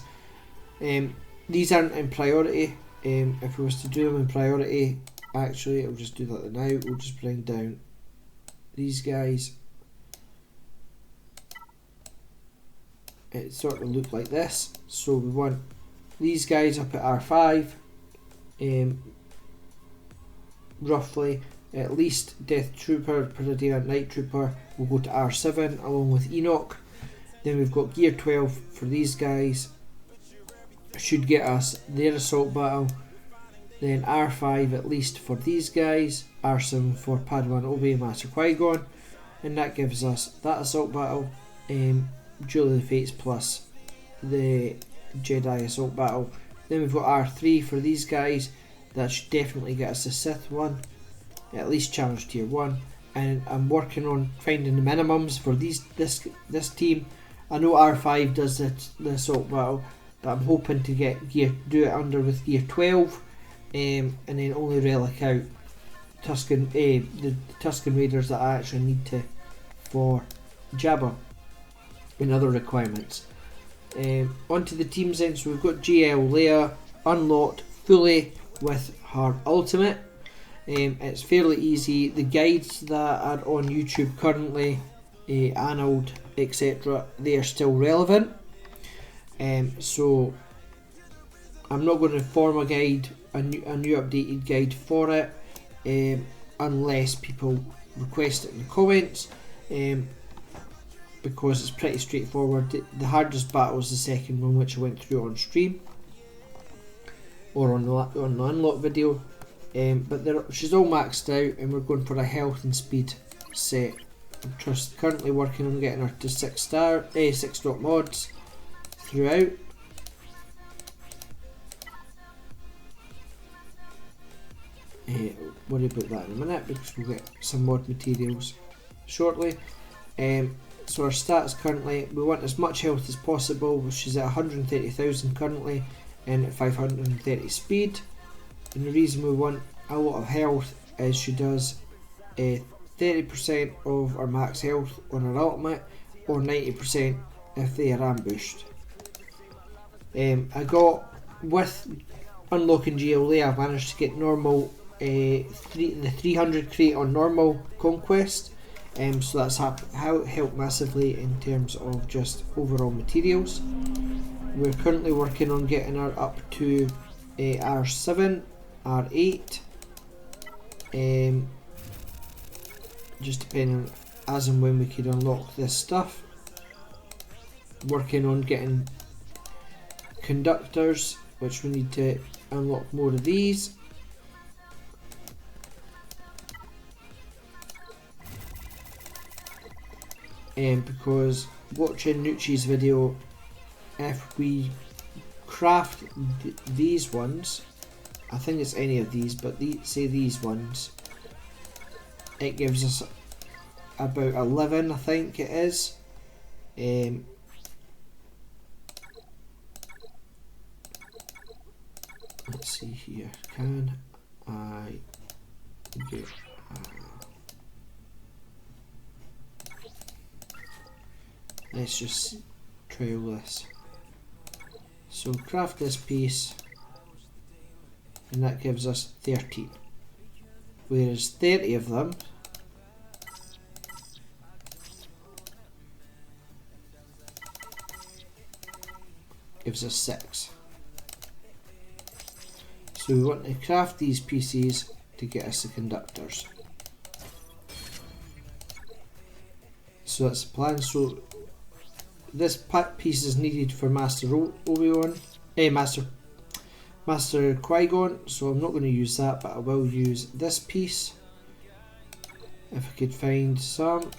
these aren't in priority. If we was to do them in priority, actually I'll just do that now. We'll just bring down these guys. It sort of look like this. So we want these guys up at R5, roughly. At least Death Trooper, Paradina Night Trooper will go to R7 along with Enoch. Then we've got Gear 12 for these guys, should get us their assault battle. Then R5 at least for these guys, R7 for Padawan Obi and Master Qui-Gon, and that gives us that assault battle, Duel of the Fates plus the Jedi assault battle. Then we've got R3 for these guys, that should definitely get us the Sith one, at least challenge tier 1, and I'm working on finding the minimums for this team. I know R5 does the assault battle, but I'm hoping to do it under with Gear 12, and then only relic out the Tusken Raiders that I actually need to for Jabba and other requirements. Onto the teams then, so we've got GL Leia unlocked fully with her ultimate. It's fairly easy. The guides that are on YouTube currently, Arnold, etc., they are still relevant. So I'm not going to form a guide, a new updated guide for it, unless people request it in the comments, because it's pretty straightforward. The hardest battle is the second one, which I went through on stream or on the unlock video. But she's all maxed out, and we're going for a health and speed set. I'm just currently working on getting her to 6 drop mods throughout. Worry about that in a minute, because we'll get some mod materials shortly. So our stats currently, we want as much health as possible, which is at 130,000 currently, and at 530 speed. And the reason we want a lot of health is she does 30% of our max health on her ultimate, or 90% if they are ambushed. I got, with unlocking GLA, I've managed to get normal, the 300 crate on normal conquest, so that's helped massively in terms of just overall materials. We're currently working on getting her up to R7, R8, just depending on as and when we could unlock this stuff. Working on getting conductors, which we need to unlock more of these. Because watching Nucci's video, if we craft these ones, I think it's any of these, but say these ones, it gives us about 11, I think it is. Let's see here, can I get let's just trial this. So craft this piece, and that gives us 13, whereas 30 of them gives us 6. So we want to craft these pieces to get us the conductors. So that's the plan. So this piece is needed for Master Obi-Wan, Master Qui-Gon, so I'm not going to use that, but I will use this piece if I could find some.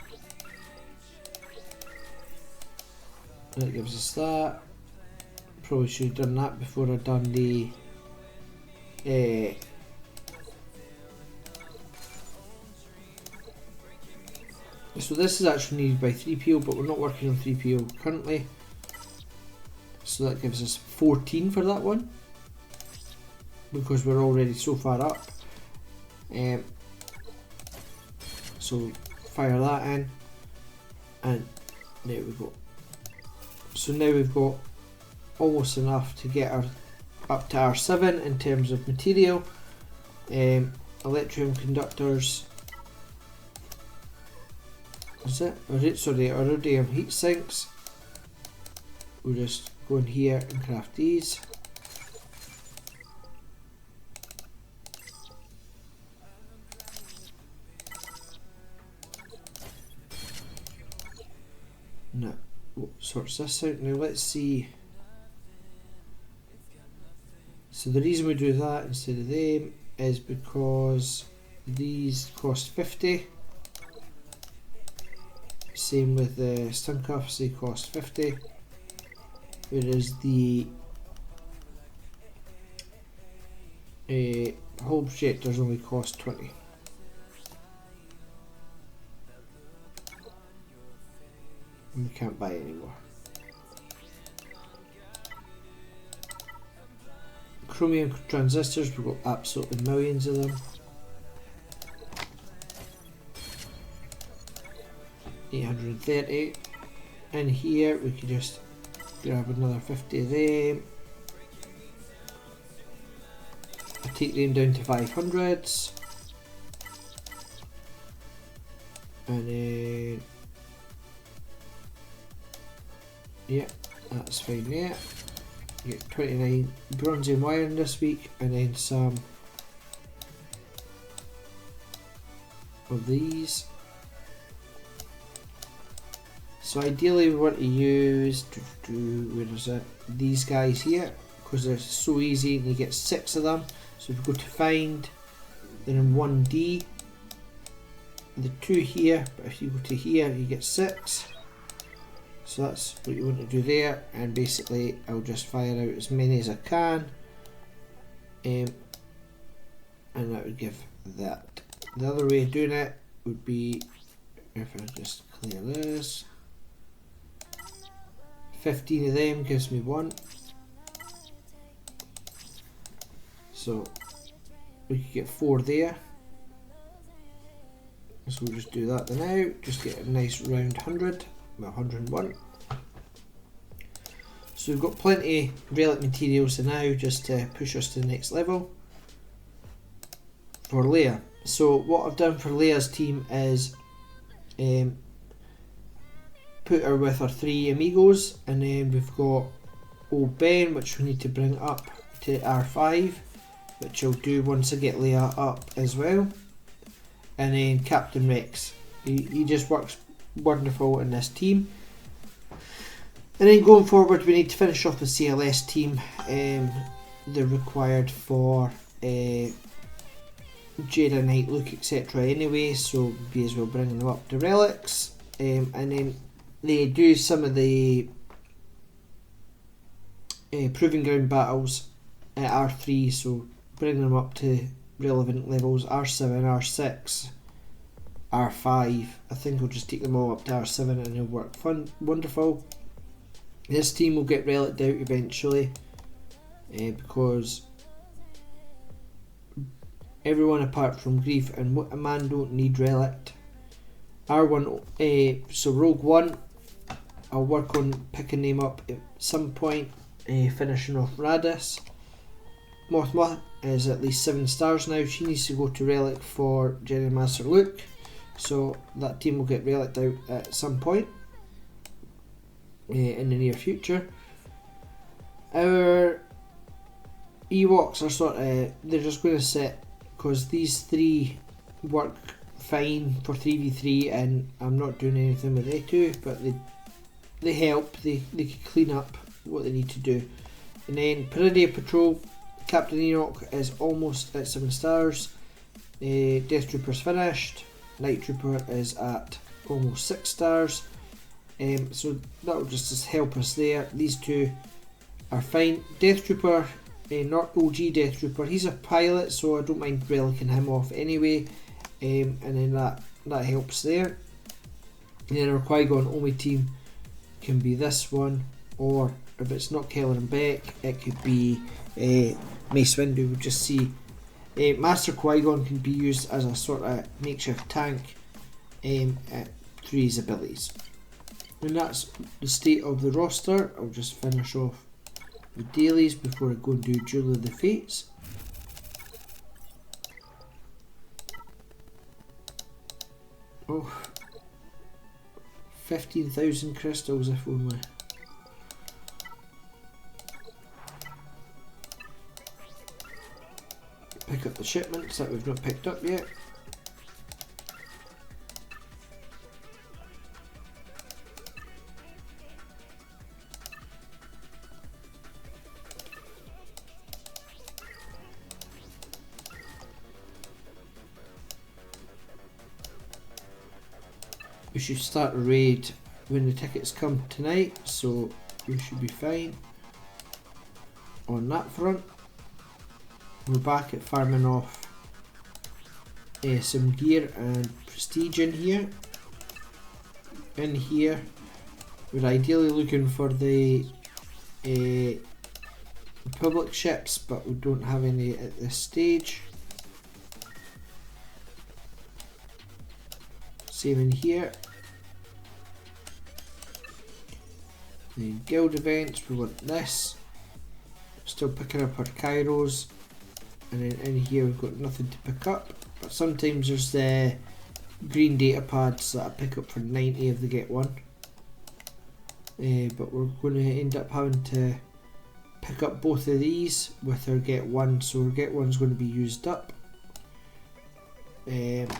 That gives us that. Probably should have done that before I'd done the so this is actually needed by 3PO, but we're not working on 3PO currently, so that gives us 14 for that one, because we're already so far up. So fire that in, and there we go. So now we've got almost enough to get our up to R7 in terms of material. Electrium conductors, is it? Sorry, iridium heat sinks. We'll just go in here and craft these. sorts this out. Now let's see. So the reason we do that instead of them is because these cost 50. Same with the stun cuffs, they cost 50. Whereas the hull projectors only cost 20. And we can't buy it anymore. Chromium transistors, we've got absolutely millions of them. $830. In here we could just grab another 50 of them. I take them down to 500s. And then yeah, that's fine there. Get 29 bronze wiring this week, and then some of these. So ideally we want to use where is it? These guys here, because they're so easy and you get 6 of them. So if we go to find, then in 1D, the 2 here, but if you go to here you get 6. So that's what you want to do there, and basically I'll just fire out as many as I can, and that would give that. The other way of doing it would be if I just clear this. 15 of them gives me 1. So we could get 4 there. So we'll just do that now, just get a nice round 100. 101. So we've got plenty of relic materials now just to push us to the next level. For Leia, so what I've done for Leia's team is put her with our 3 amigos, and then we've got old Ben, which we need to bring up to R5, which I'll do once I get Leia up as well, and then Captain Rex. He just works wonderful in this team. And then going forward we need to finish off the CLS team. They're required for Jedi Knight look etc anyway, so be as well bringing them up to relics. And then they do some of the proving ground battles at R3, so bring them up to relevant levels, R7, R6, R5. I think I'll just take them all up to R7 and it'll work wonderful. This team will get reliced out eventually, because everyone apart from Grief and Mando need relic. R1, so Rogue One, I'll work on picking them up at some point, finishing off Radis. Mothma is at least 7 stars now. She needs to go to relic for Jedi Master Luke, so that team will get reliced out at some point in the near future. Our Ewoks are sort of, they're just going to sit, because these 3 work fine for 3v3 and I'm not doing anything with they 2, but they help, they can clean up what they need to do. And then Peridia Patrol, Captain Enoch is almost at 7 stars, Death Trooper's finished, Night Trooper is at almost 6 stars, so that will just help us there. These 2 are fine. Death Trooper, not OG Death Trooper, he's a pilot, so I don't mind relicking him off anyway, and then that helps there. And then our Qui-Gon Omi team can be this one, or if it's not Keller and Beck, it could be Mace Windu. We'll just see. Master Qui-Gon can be used as a sort of makeshift tank through his abilities. And that's the state of the roster. I'll just finish off the dailies before I go and do Duel of the Fates. Oh, 15,000 crystals if only. Pick up the shipments that we've not picked up yet. we should start a raid when the tickets come tonight, so we should be fine on that front. We're back at farming off some gear and prestige in here. In here, we're ideally looking for the public ships, but we don't have any at this stage. Same in here. The guild events, we want this. Still picking up our Kairos. And then in here we've got nothing to pick up. But sometimes there's the green data pads that I pick up for 90 if they get one. But we're going to end up having to pick up both of these with our get one. So our get one's going to be used up. And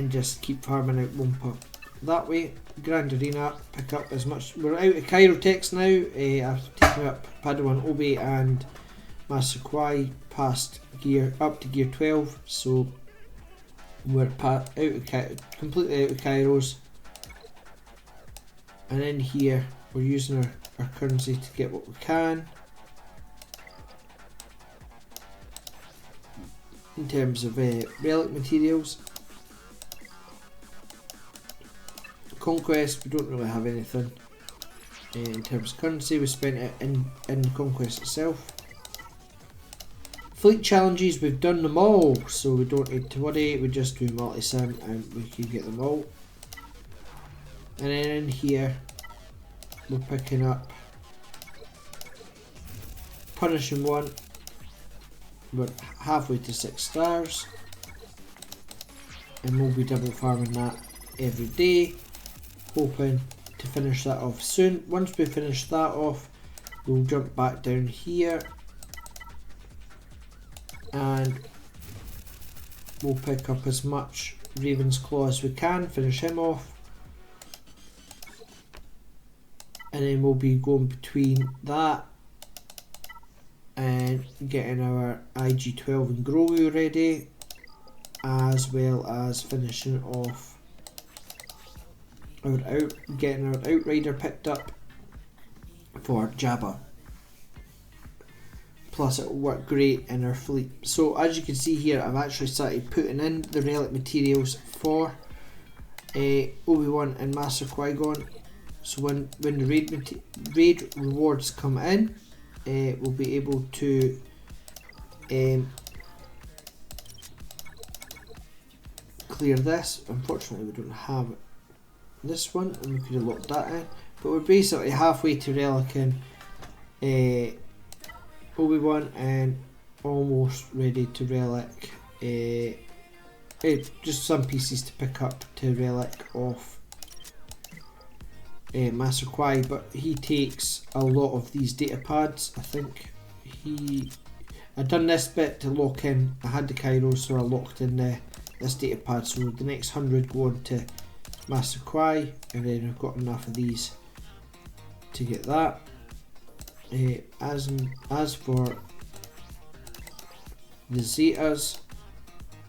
just keep farming out one pup that way. Grand Arena, pick up as much. We're out of Chirotex now. I've taken up Padawan Obi and Master Kwai past gear up to gear 12, so we're completely out of Kairos. And in here we're using our currency to get what we can. In terms of relic materials. Conquest, we don't really have anything. In terms of currency, we spent it in the Conquest itself. Fleet challenges, we've done them all, so we don't need to worry. We just do multi-sim and we can get them all. And then in here, we're picking up Punishing 1. We're halfway to 6 stars. And we'll be double farming that every day. Hoping to finish that off soon. Once we finish that off, we'll jump back down here and we'll pick up as much Raven's Claw as we can, finish him off, and then we'll be going between that and getting our IG-12 and Grogu ready, as well as finishing off getting our Outrider picked up for Jabba. Plus it will work great in our fleet. So as you can see here, I've actually started putting in the relic materials for Obi-Wan and Master Qui-Gon. So when the raid rewards come in, we'll be able to clear this. Unfortunately we don't have this one, and we could have locked that in, but we're basically halfway to relicing Obi-Wan and almost ready to relic just some pieces to pick up to relic off Master Qui, but he takes a lot of these data pads. I think I'd done this bit to lock in, I had the Kairos, so I locked in this data pad, so the next 100 go on to Master Qui, and then I've got enough of these to get that. As for the Zetas,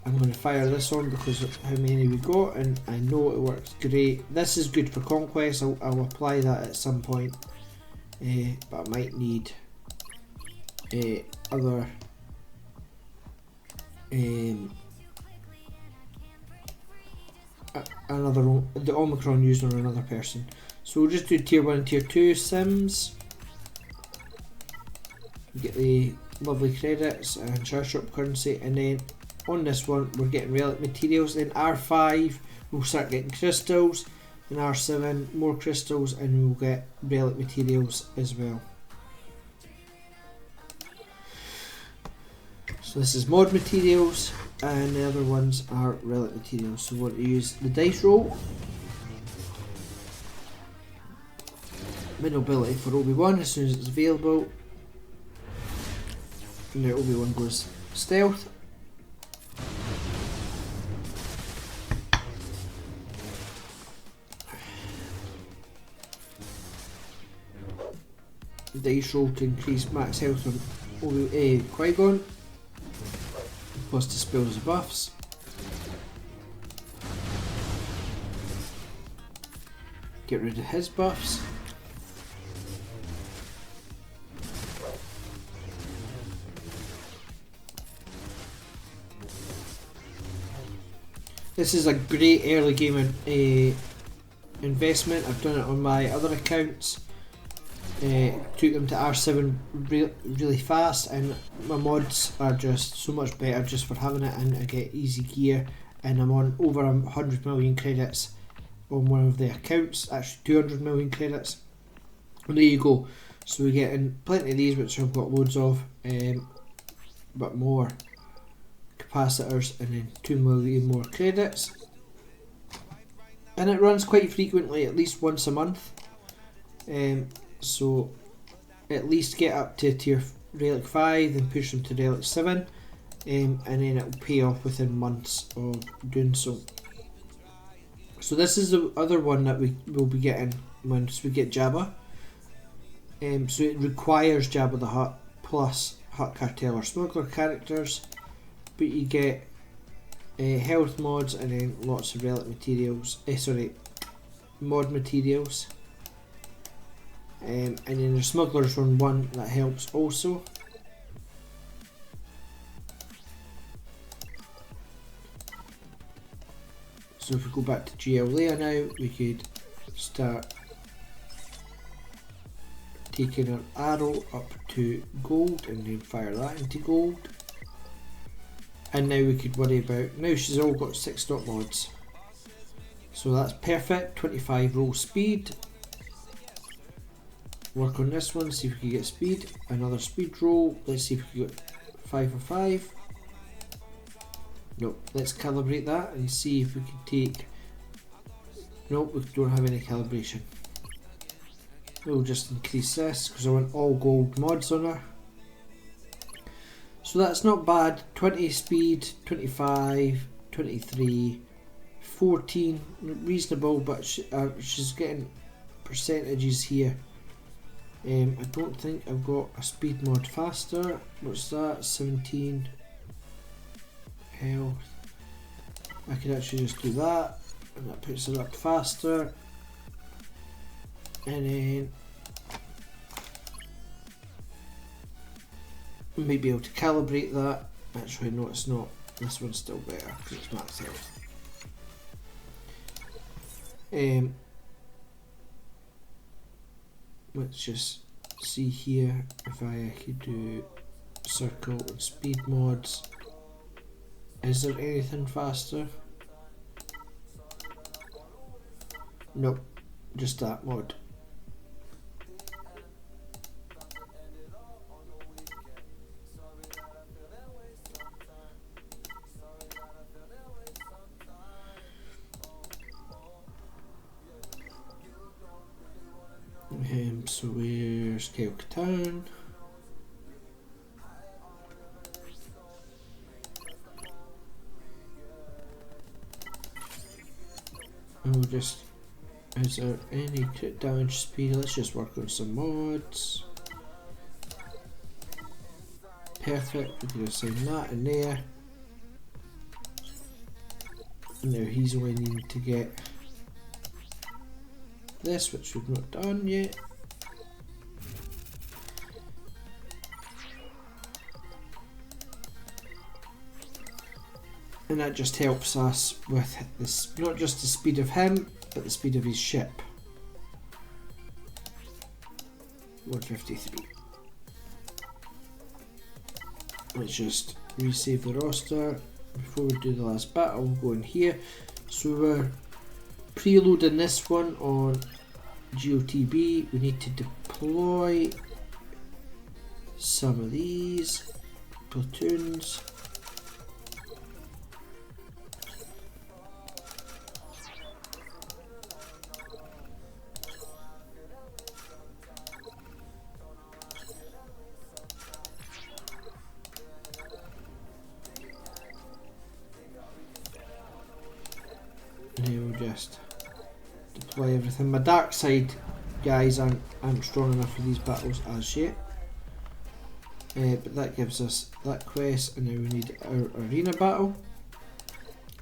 I'm going to fire this on because of how many we got, and I know it works great. This is good for Conquest. I'll apply that at some point, but I might need other the Omicron used on another person. So we'll just do tier 1 and tier 2 sims. Get the lovely credits and share shop currency, and then on this one we're getting relic materials. Then R5 we'll start getting crystals, and R7 more crystals, and we'll get relic materials as well. So this is mod materials, and the other ones are relic materials. So we want to use the dice roll. Mid ability for Obi-Wan as soon as it's available. Now Obi-Wan goes stealth. Dice roll to increase max health on Qui-Gon, plus dispels the buffs. get rid of his buffs. This is a great early game investment. I've done it on my other accounts. Took them to R7 really fast, and my mods are just so much better just for having it, and I get easy gear, and I'm on over 100 million credits on one of the accounts, actually 200 million credits. And there you go. So we're getting plenty of these, which I've got loads of, but more capacitors, and then 2 million more credits. And it runs quite frequently, at least once a month. So at least get up to tier relic 5, then push them to relic 7, and then it will pay off within months of doing so. So this is the other one that we will be getting once we get Jabba. So it requires Jabba the Hutt plus Hutt Cartel or Smuggler characters, but you get health mods and then lots of relic materials, mod materials. And then the Smugglers run 1 that helps also. So if we go back to GL Leia now, we could start taking our arrow up to gold and then fire that into gold. And now we could worry about, now she's all got 6 dot mods. So that's perfect, 25 roll speed. Work on this one, see if we can get speed. Another speed roll, let's see if we can get 5 for 5. Nope, let's calibrate that and see if we can take... Nope, we don't have any calibration. We'll just increase this because I want all gold mods on her. So that's not bad. 20 speed, 25, 23, 14, reasonable, but she's getting percentages here. I don't think I've got a speed mod faster. What's that? 17 health. I could actually just do that, and that puts it up faster. And then we may be able to calibrate that. Actually, no, it's not. This one's still better because it's max health. Let's just see here if I could do circle and speed mods. Is there anything faster? Nope, just that mod. So where's Kale-Katarn? And we'll just, is there any crit damage speed? Let's just work on some mods. Perfect, we can assign that in there. Now he's only needing to get this, which we've not done yet. And that just helps us with this, not just the speed of him, but the speed of his ship. 153. Let's just resave the roster. Before we do the last battle, we'll go in here. So we're preloading this one on GOTB. We need to deploy some of these platoons. Just deploy everything. My dark side guys aren't strong enough for these battles as yet, but that gives us that quest, and now we need our arena battle.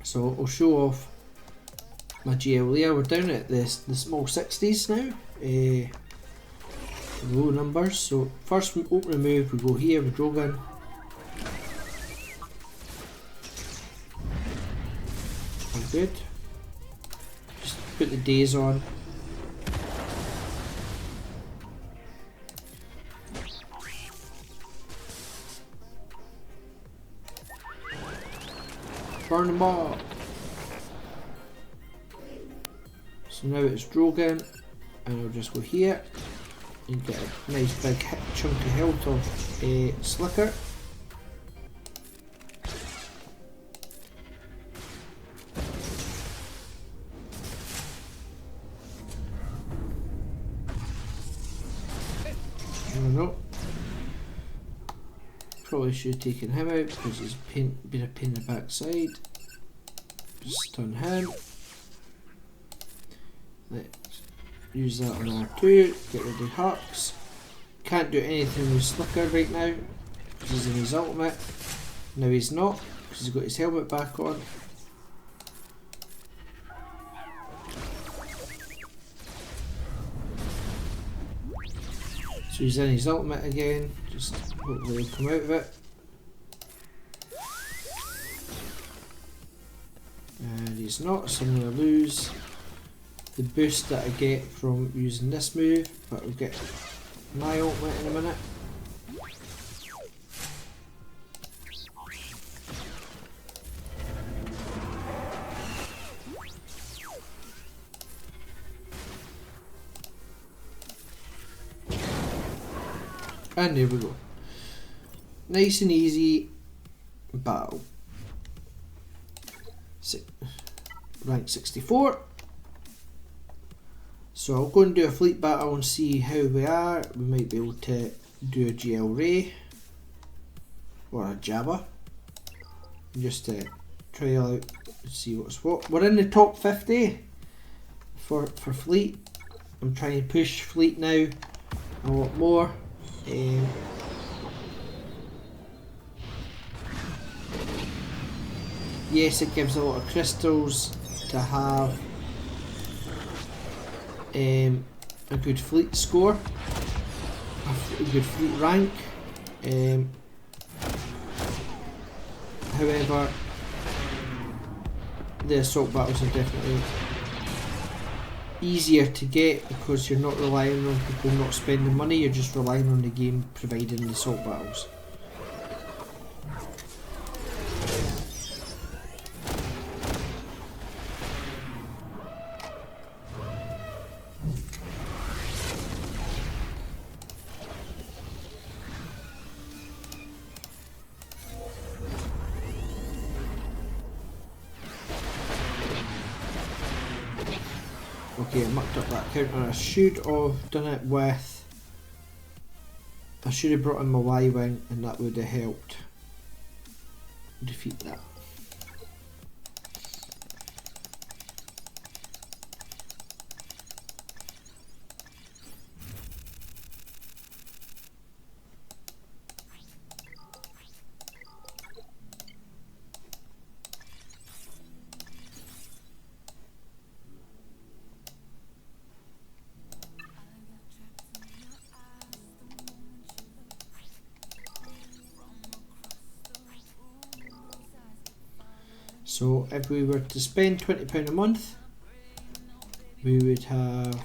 So I'll show off my GL there. We're down at the small 60s now. Low numbers. So first opening move, we go here with Drogon. All good. Just put the days on. Burn them all. So now it's Drogon, and I'll just go here and get a nice big chunk of health of a Slicker. I don't know. Probably should have taken him out because he's been a pain in the backside. Just stun him. Let's use that on R2, get rid of Hux. Can't do anything with Slicker right now because he's in his ultimate. Now he's not because he's got his helmet back on. So he's in his ultimate again, just hopefully he'll come out of it. And he's not, so I'm going to lose the boost that I get from using this move, but we'll get my ultimate in a minute. And there we go. Nice and easy battle. Rank 64. So I'll go and do a fleet battle and see how we are. We might be able to do a GL Ray or a Jabba just to try out and see what's what. We're in the top 50 for fleet. I'm trying to push fleet now a lot more. Yes, it gives a lot of crystals to have a good fleet score, a good fleet rank. However, the assault battles are definitely easier to get because you're not relying on people not spending money, you're just relying on the game providing the assault battles. Okay, I mucked up that counter. I should have done it with... I should have brought in my Y-Wing and that would have helped defeat that. So if we were to spend £20 a month, we would have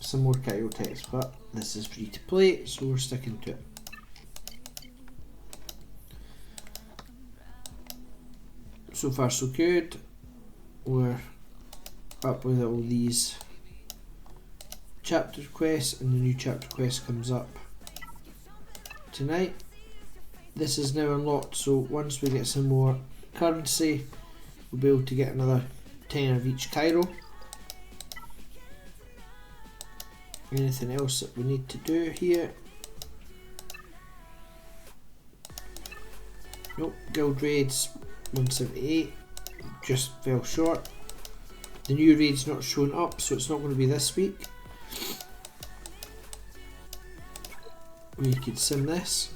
some more Cryotex, but this is free to play, so we're sticking to it. So far so good. We're up with all these chapter quests, and the new chapter quest comes up tonight. This is now unlocked, so once we get some more currency, we'll be able to get another 10 of each Cairo. Anything else that we need to do here? Nope, guild raids 178, just fell short. The new raid's not showing up, so it's not going to be this week. We could sim this.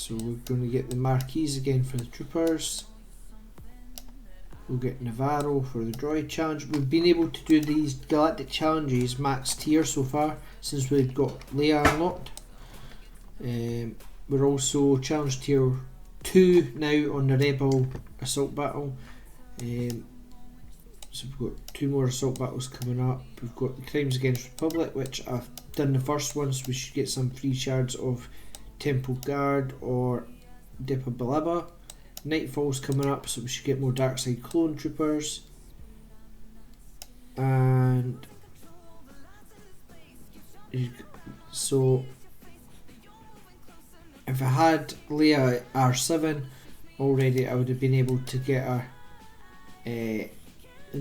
So we're going to get the marquees again for the troopers. We'll get Navarro for the droid challenge. We've been able to do these galactic challenges max tier so far since we've got Leia unlocked. We're also challenge tier 2 now on the Rebel assault battle. So we've got 2 more assault battles coming up. We've got the Crimes Against Republic, which I've done the first one, so we should get some free shards of Temple Guard or Depa Balaba. Nightfall's coming up, so we should get more Darkside Clone Troopers. And so if I had Leia R7 already, I would have been able to get her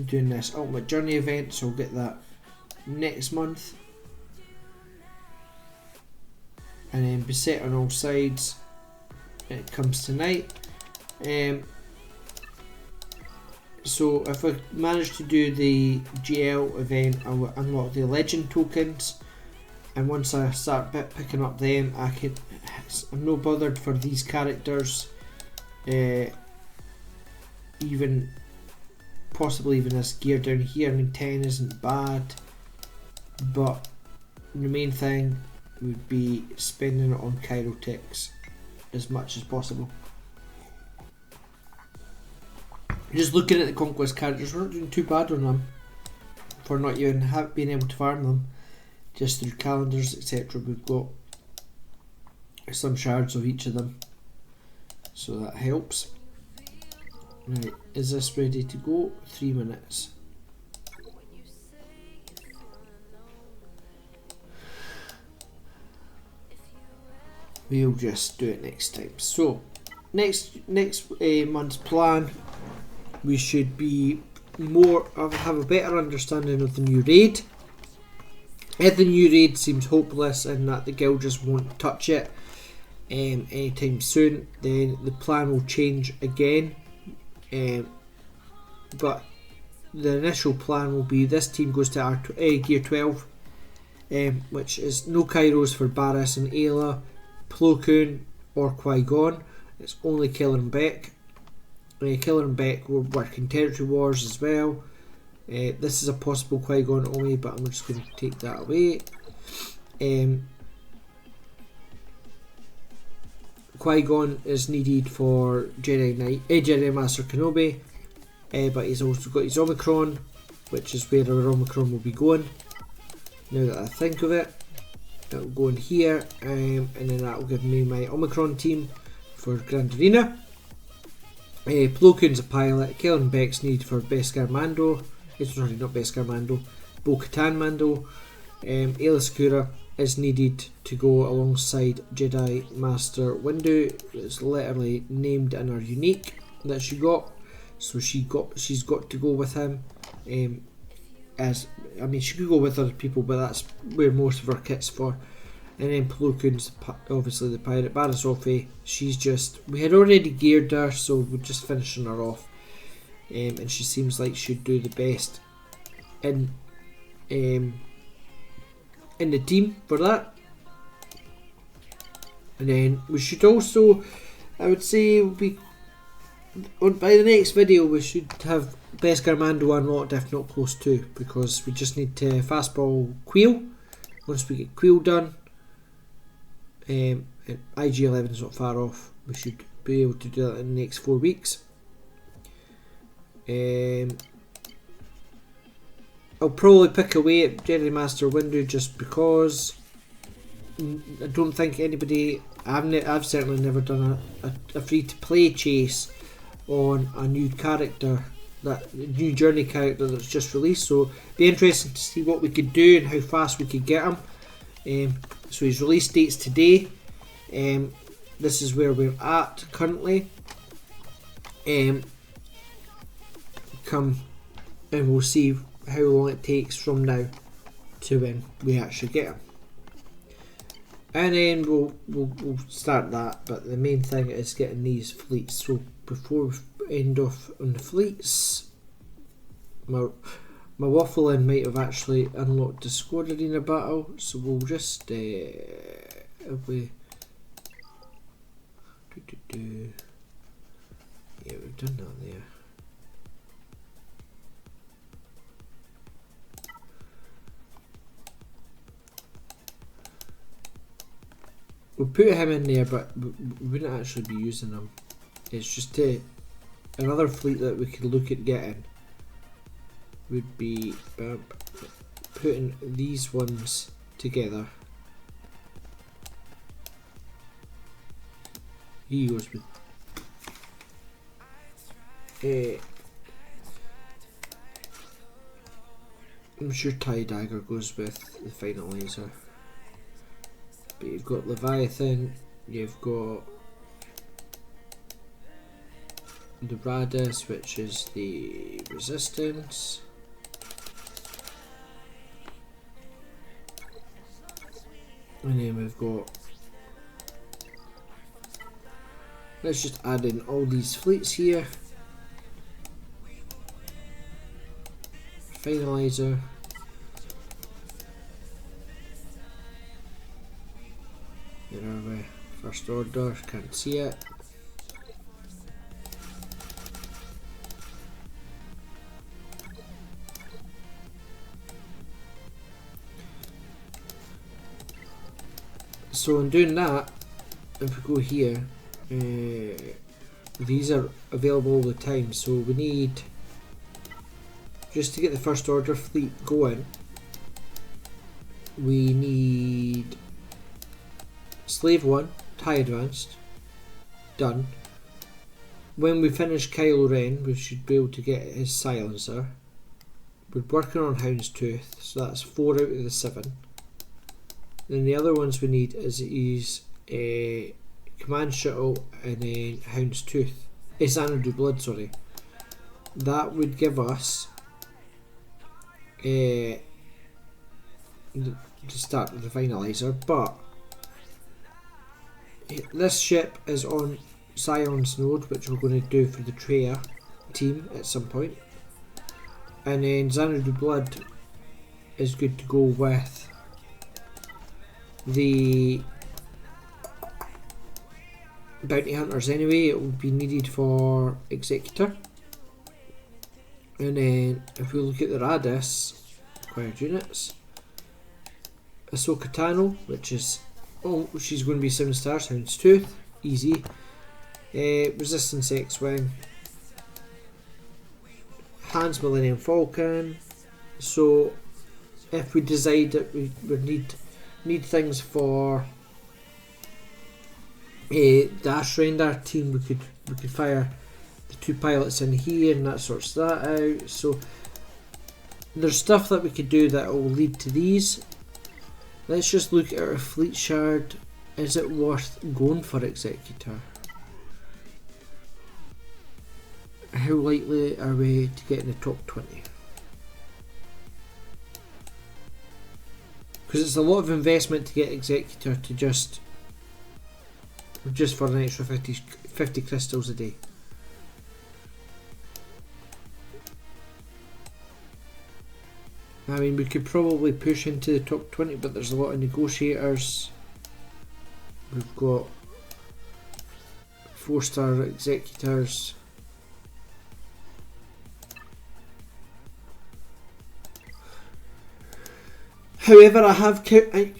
doing this Ultimate Journey event, so I'll get that next month. And then beset on all sides when it comes to night. So if I manage to do the GL event, I will unlock the legend tokens, and once I start picking up them, I'm no bothered for these characters, even possibly even this gear down here. I mean, 10 isn't bad, but the main thing would be spending it on Kyrotix as much as possible. Just looking at the Conquest characters, we're not doing too bad on them for not even being able to farm them just through calendars, etc. We've got some shards of each of them, so that helps. Right, is this ready to go? 3 minutes. We'll just do it next time. So next month's plan, we should be have a better understanding of the new raid. If the new raid seems hopeless and that the guild just won't touch it anytime soon, then the plan will change again. But the initial plan will be this team goes to Gear 12, which is no Kairos for Barriss and Ayla, Plo Koon or Qui-Gon. It's only Killer and Beck. Killer and Beck will work in Territory Wars as well. This is a possible Qui-Gon only, but I'm just going to take that away. Qui-Gon is needed for Jedi Master Kenobi, but he's also got his Omicron, which is where our Omicron will be going. Now that I think of it, it'll go in here, and then that will give me my Omicron team for Grand Arena. Plo Koon's a pilot. Kellen Beck's needed for Beskar Mando. Sorry, not Beskar Mando, Bo-Katan Mando. Ayla Secura is needed to go alongside Jedi Master Windu. It's literally named in her unique that she got, so she's got to go with him. She could go with other people, but that's where most of her kit's for. And then Plo Koon's obviously the pirate. Barriss Offee, we had already geared her, so we're just finishing her off. And she seems like she'd do the best in the team for that. And then we should also, I would say, by the next video we should have Beskar Mando unlocked, if not close to, because we just need to fastball Queel. Once we get Queel done, and IG-11's not far off, we should be able to do that in the next 4 weeks. I'll probably pick away at Jedi Master Windu just because I don't think anybody, I've certainly never done a free to play chase on a new character, that new journey character that's just released, so it'd be interesting to see what we could do and how fast we could get him. So his release date's today. This is where we're at currently. And we'll see how long it takes from now to when we actually get him, and then we'll start that. But the main thing is getting these fleets. So before we end off on the fleets, my waffling might have actually unlocked the squad arena battle, so we'll just Yeah, we've done that there. We'll put him in there, but we wouldn't actually be using him. It's just another fleet that we could look at getting would be putting these ones together. He goes with I'm sure Tie Dagger goes with the Finalizer. But you've got Leviathan, you've got the Radis, which is the resistance. And then we've got, let's just add in all these fleets here. Finalizer. There are we. First order, can't see it. So in doing that, if we go here, these are available all the time, so we need, just to get the first order fleet going, we need Slave 1, TIE Advanced, done. When we finish Kylo Ren, we should be able to get his silencer. We're working on Houndstooth, so that's 4 out of the 7. Then the other ones we need is his Command Shuttle and then Houndstooth. Xanadu Blood, sorry. That would give us to start with the Finalizer, but this ship is on Scion's node, which we're going to do for the Treya team at some point. And then Xanadu Blood is good to go with the Bounty Hunters anyway. It will be needed for Executor. And then if we look at the Radis required units, Ahsoka Tano, which is, oh, she's going to be 7 stars, Houndstooth, easy. Resistance X-Wing, Han's Millennium Falcon. So if we decide that we need things for the Dash Render team, we could fire the 2 pilots in here, and that sorts that out. So there's stuff that we could do that will lead to these. Let's just look at our fleet shard. Is it worth going for Executor? How likely are we to get in the top 20? Because it's a lot of investment to get Executor to just for an extra 50 crystals a day. I mean, we could probably push into the top 20, but there's a lot of negotiators. We've got 4-star executors. However, I have countered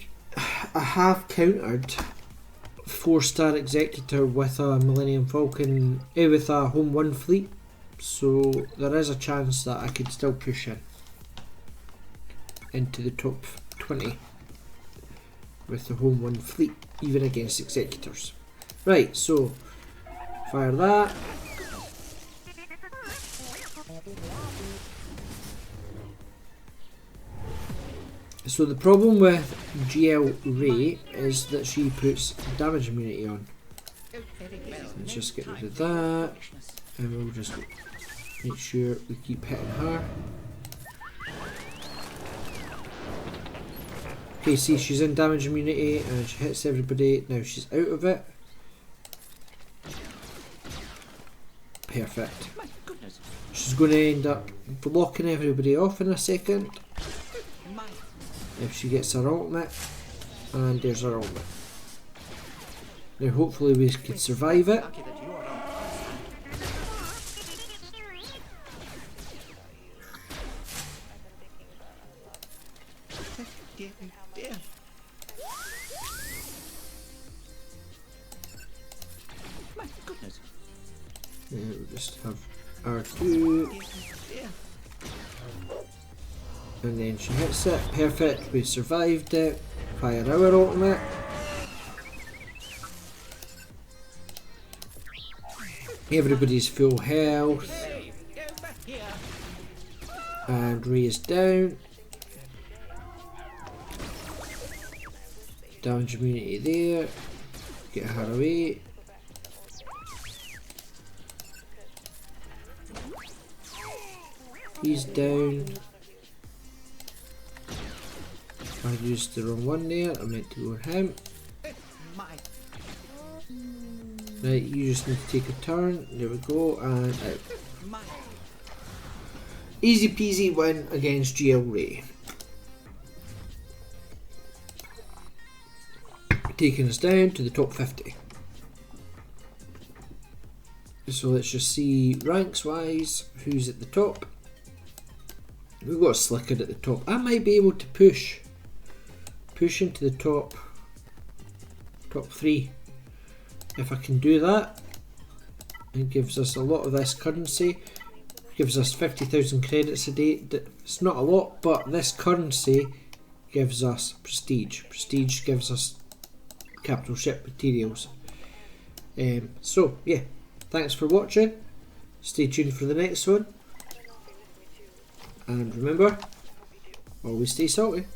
4-star executor with a Millennium Falcon, with a Home 1 fleet, so there is a chance that I could still push into the top 20 with the Home 1 fleet, even against executors. Right, so fire that. So the problem with GL Ray is that she puts damage immunity on. Let's just get rid of that, and we'll just make sure we keep hitting her. Okay, see, she's in damage immunity and she hits everybody. Now she's out of it. Perfect. She's going to end up blocking everybody off in a second if she gets her ultimate, and there's her ultimate. Now hopefully we can survive it. My goodness. We'll just have R2. And then she hits it. Perfect, we survived it. Fire our ultimate. Everybody's full health. And Ray's down. Damage immunity there. Get her away. He's down. I used the wrong one there. I meant to go with him. Right, you just need to take a turn. There we go. And out. Easy peasy win against GL Ray. Taking us down to the top 50. So let's just see ranks wise who's at the top. We've got a Slicker at the top. I might be able to push into the top 3 if I can do that. It gives us a lot of this currency. Gives us 50,000 credits a day. It's not a lot, but this currency gives us prestige. Prestige gives us capital ship materials. So yeah, thanks for watching. Stay tuned for the next one. And remember, always stay salty.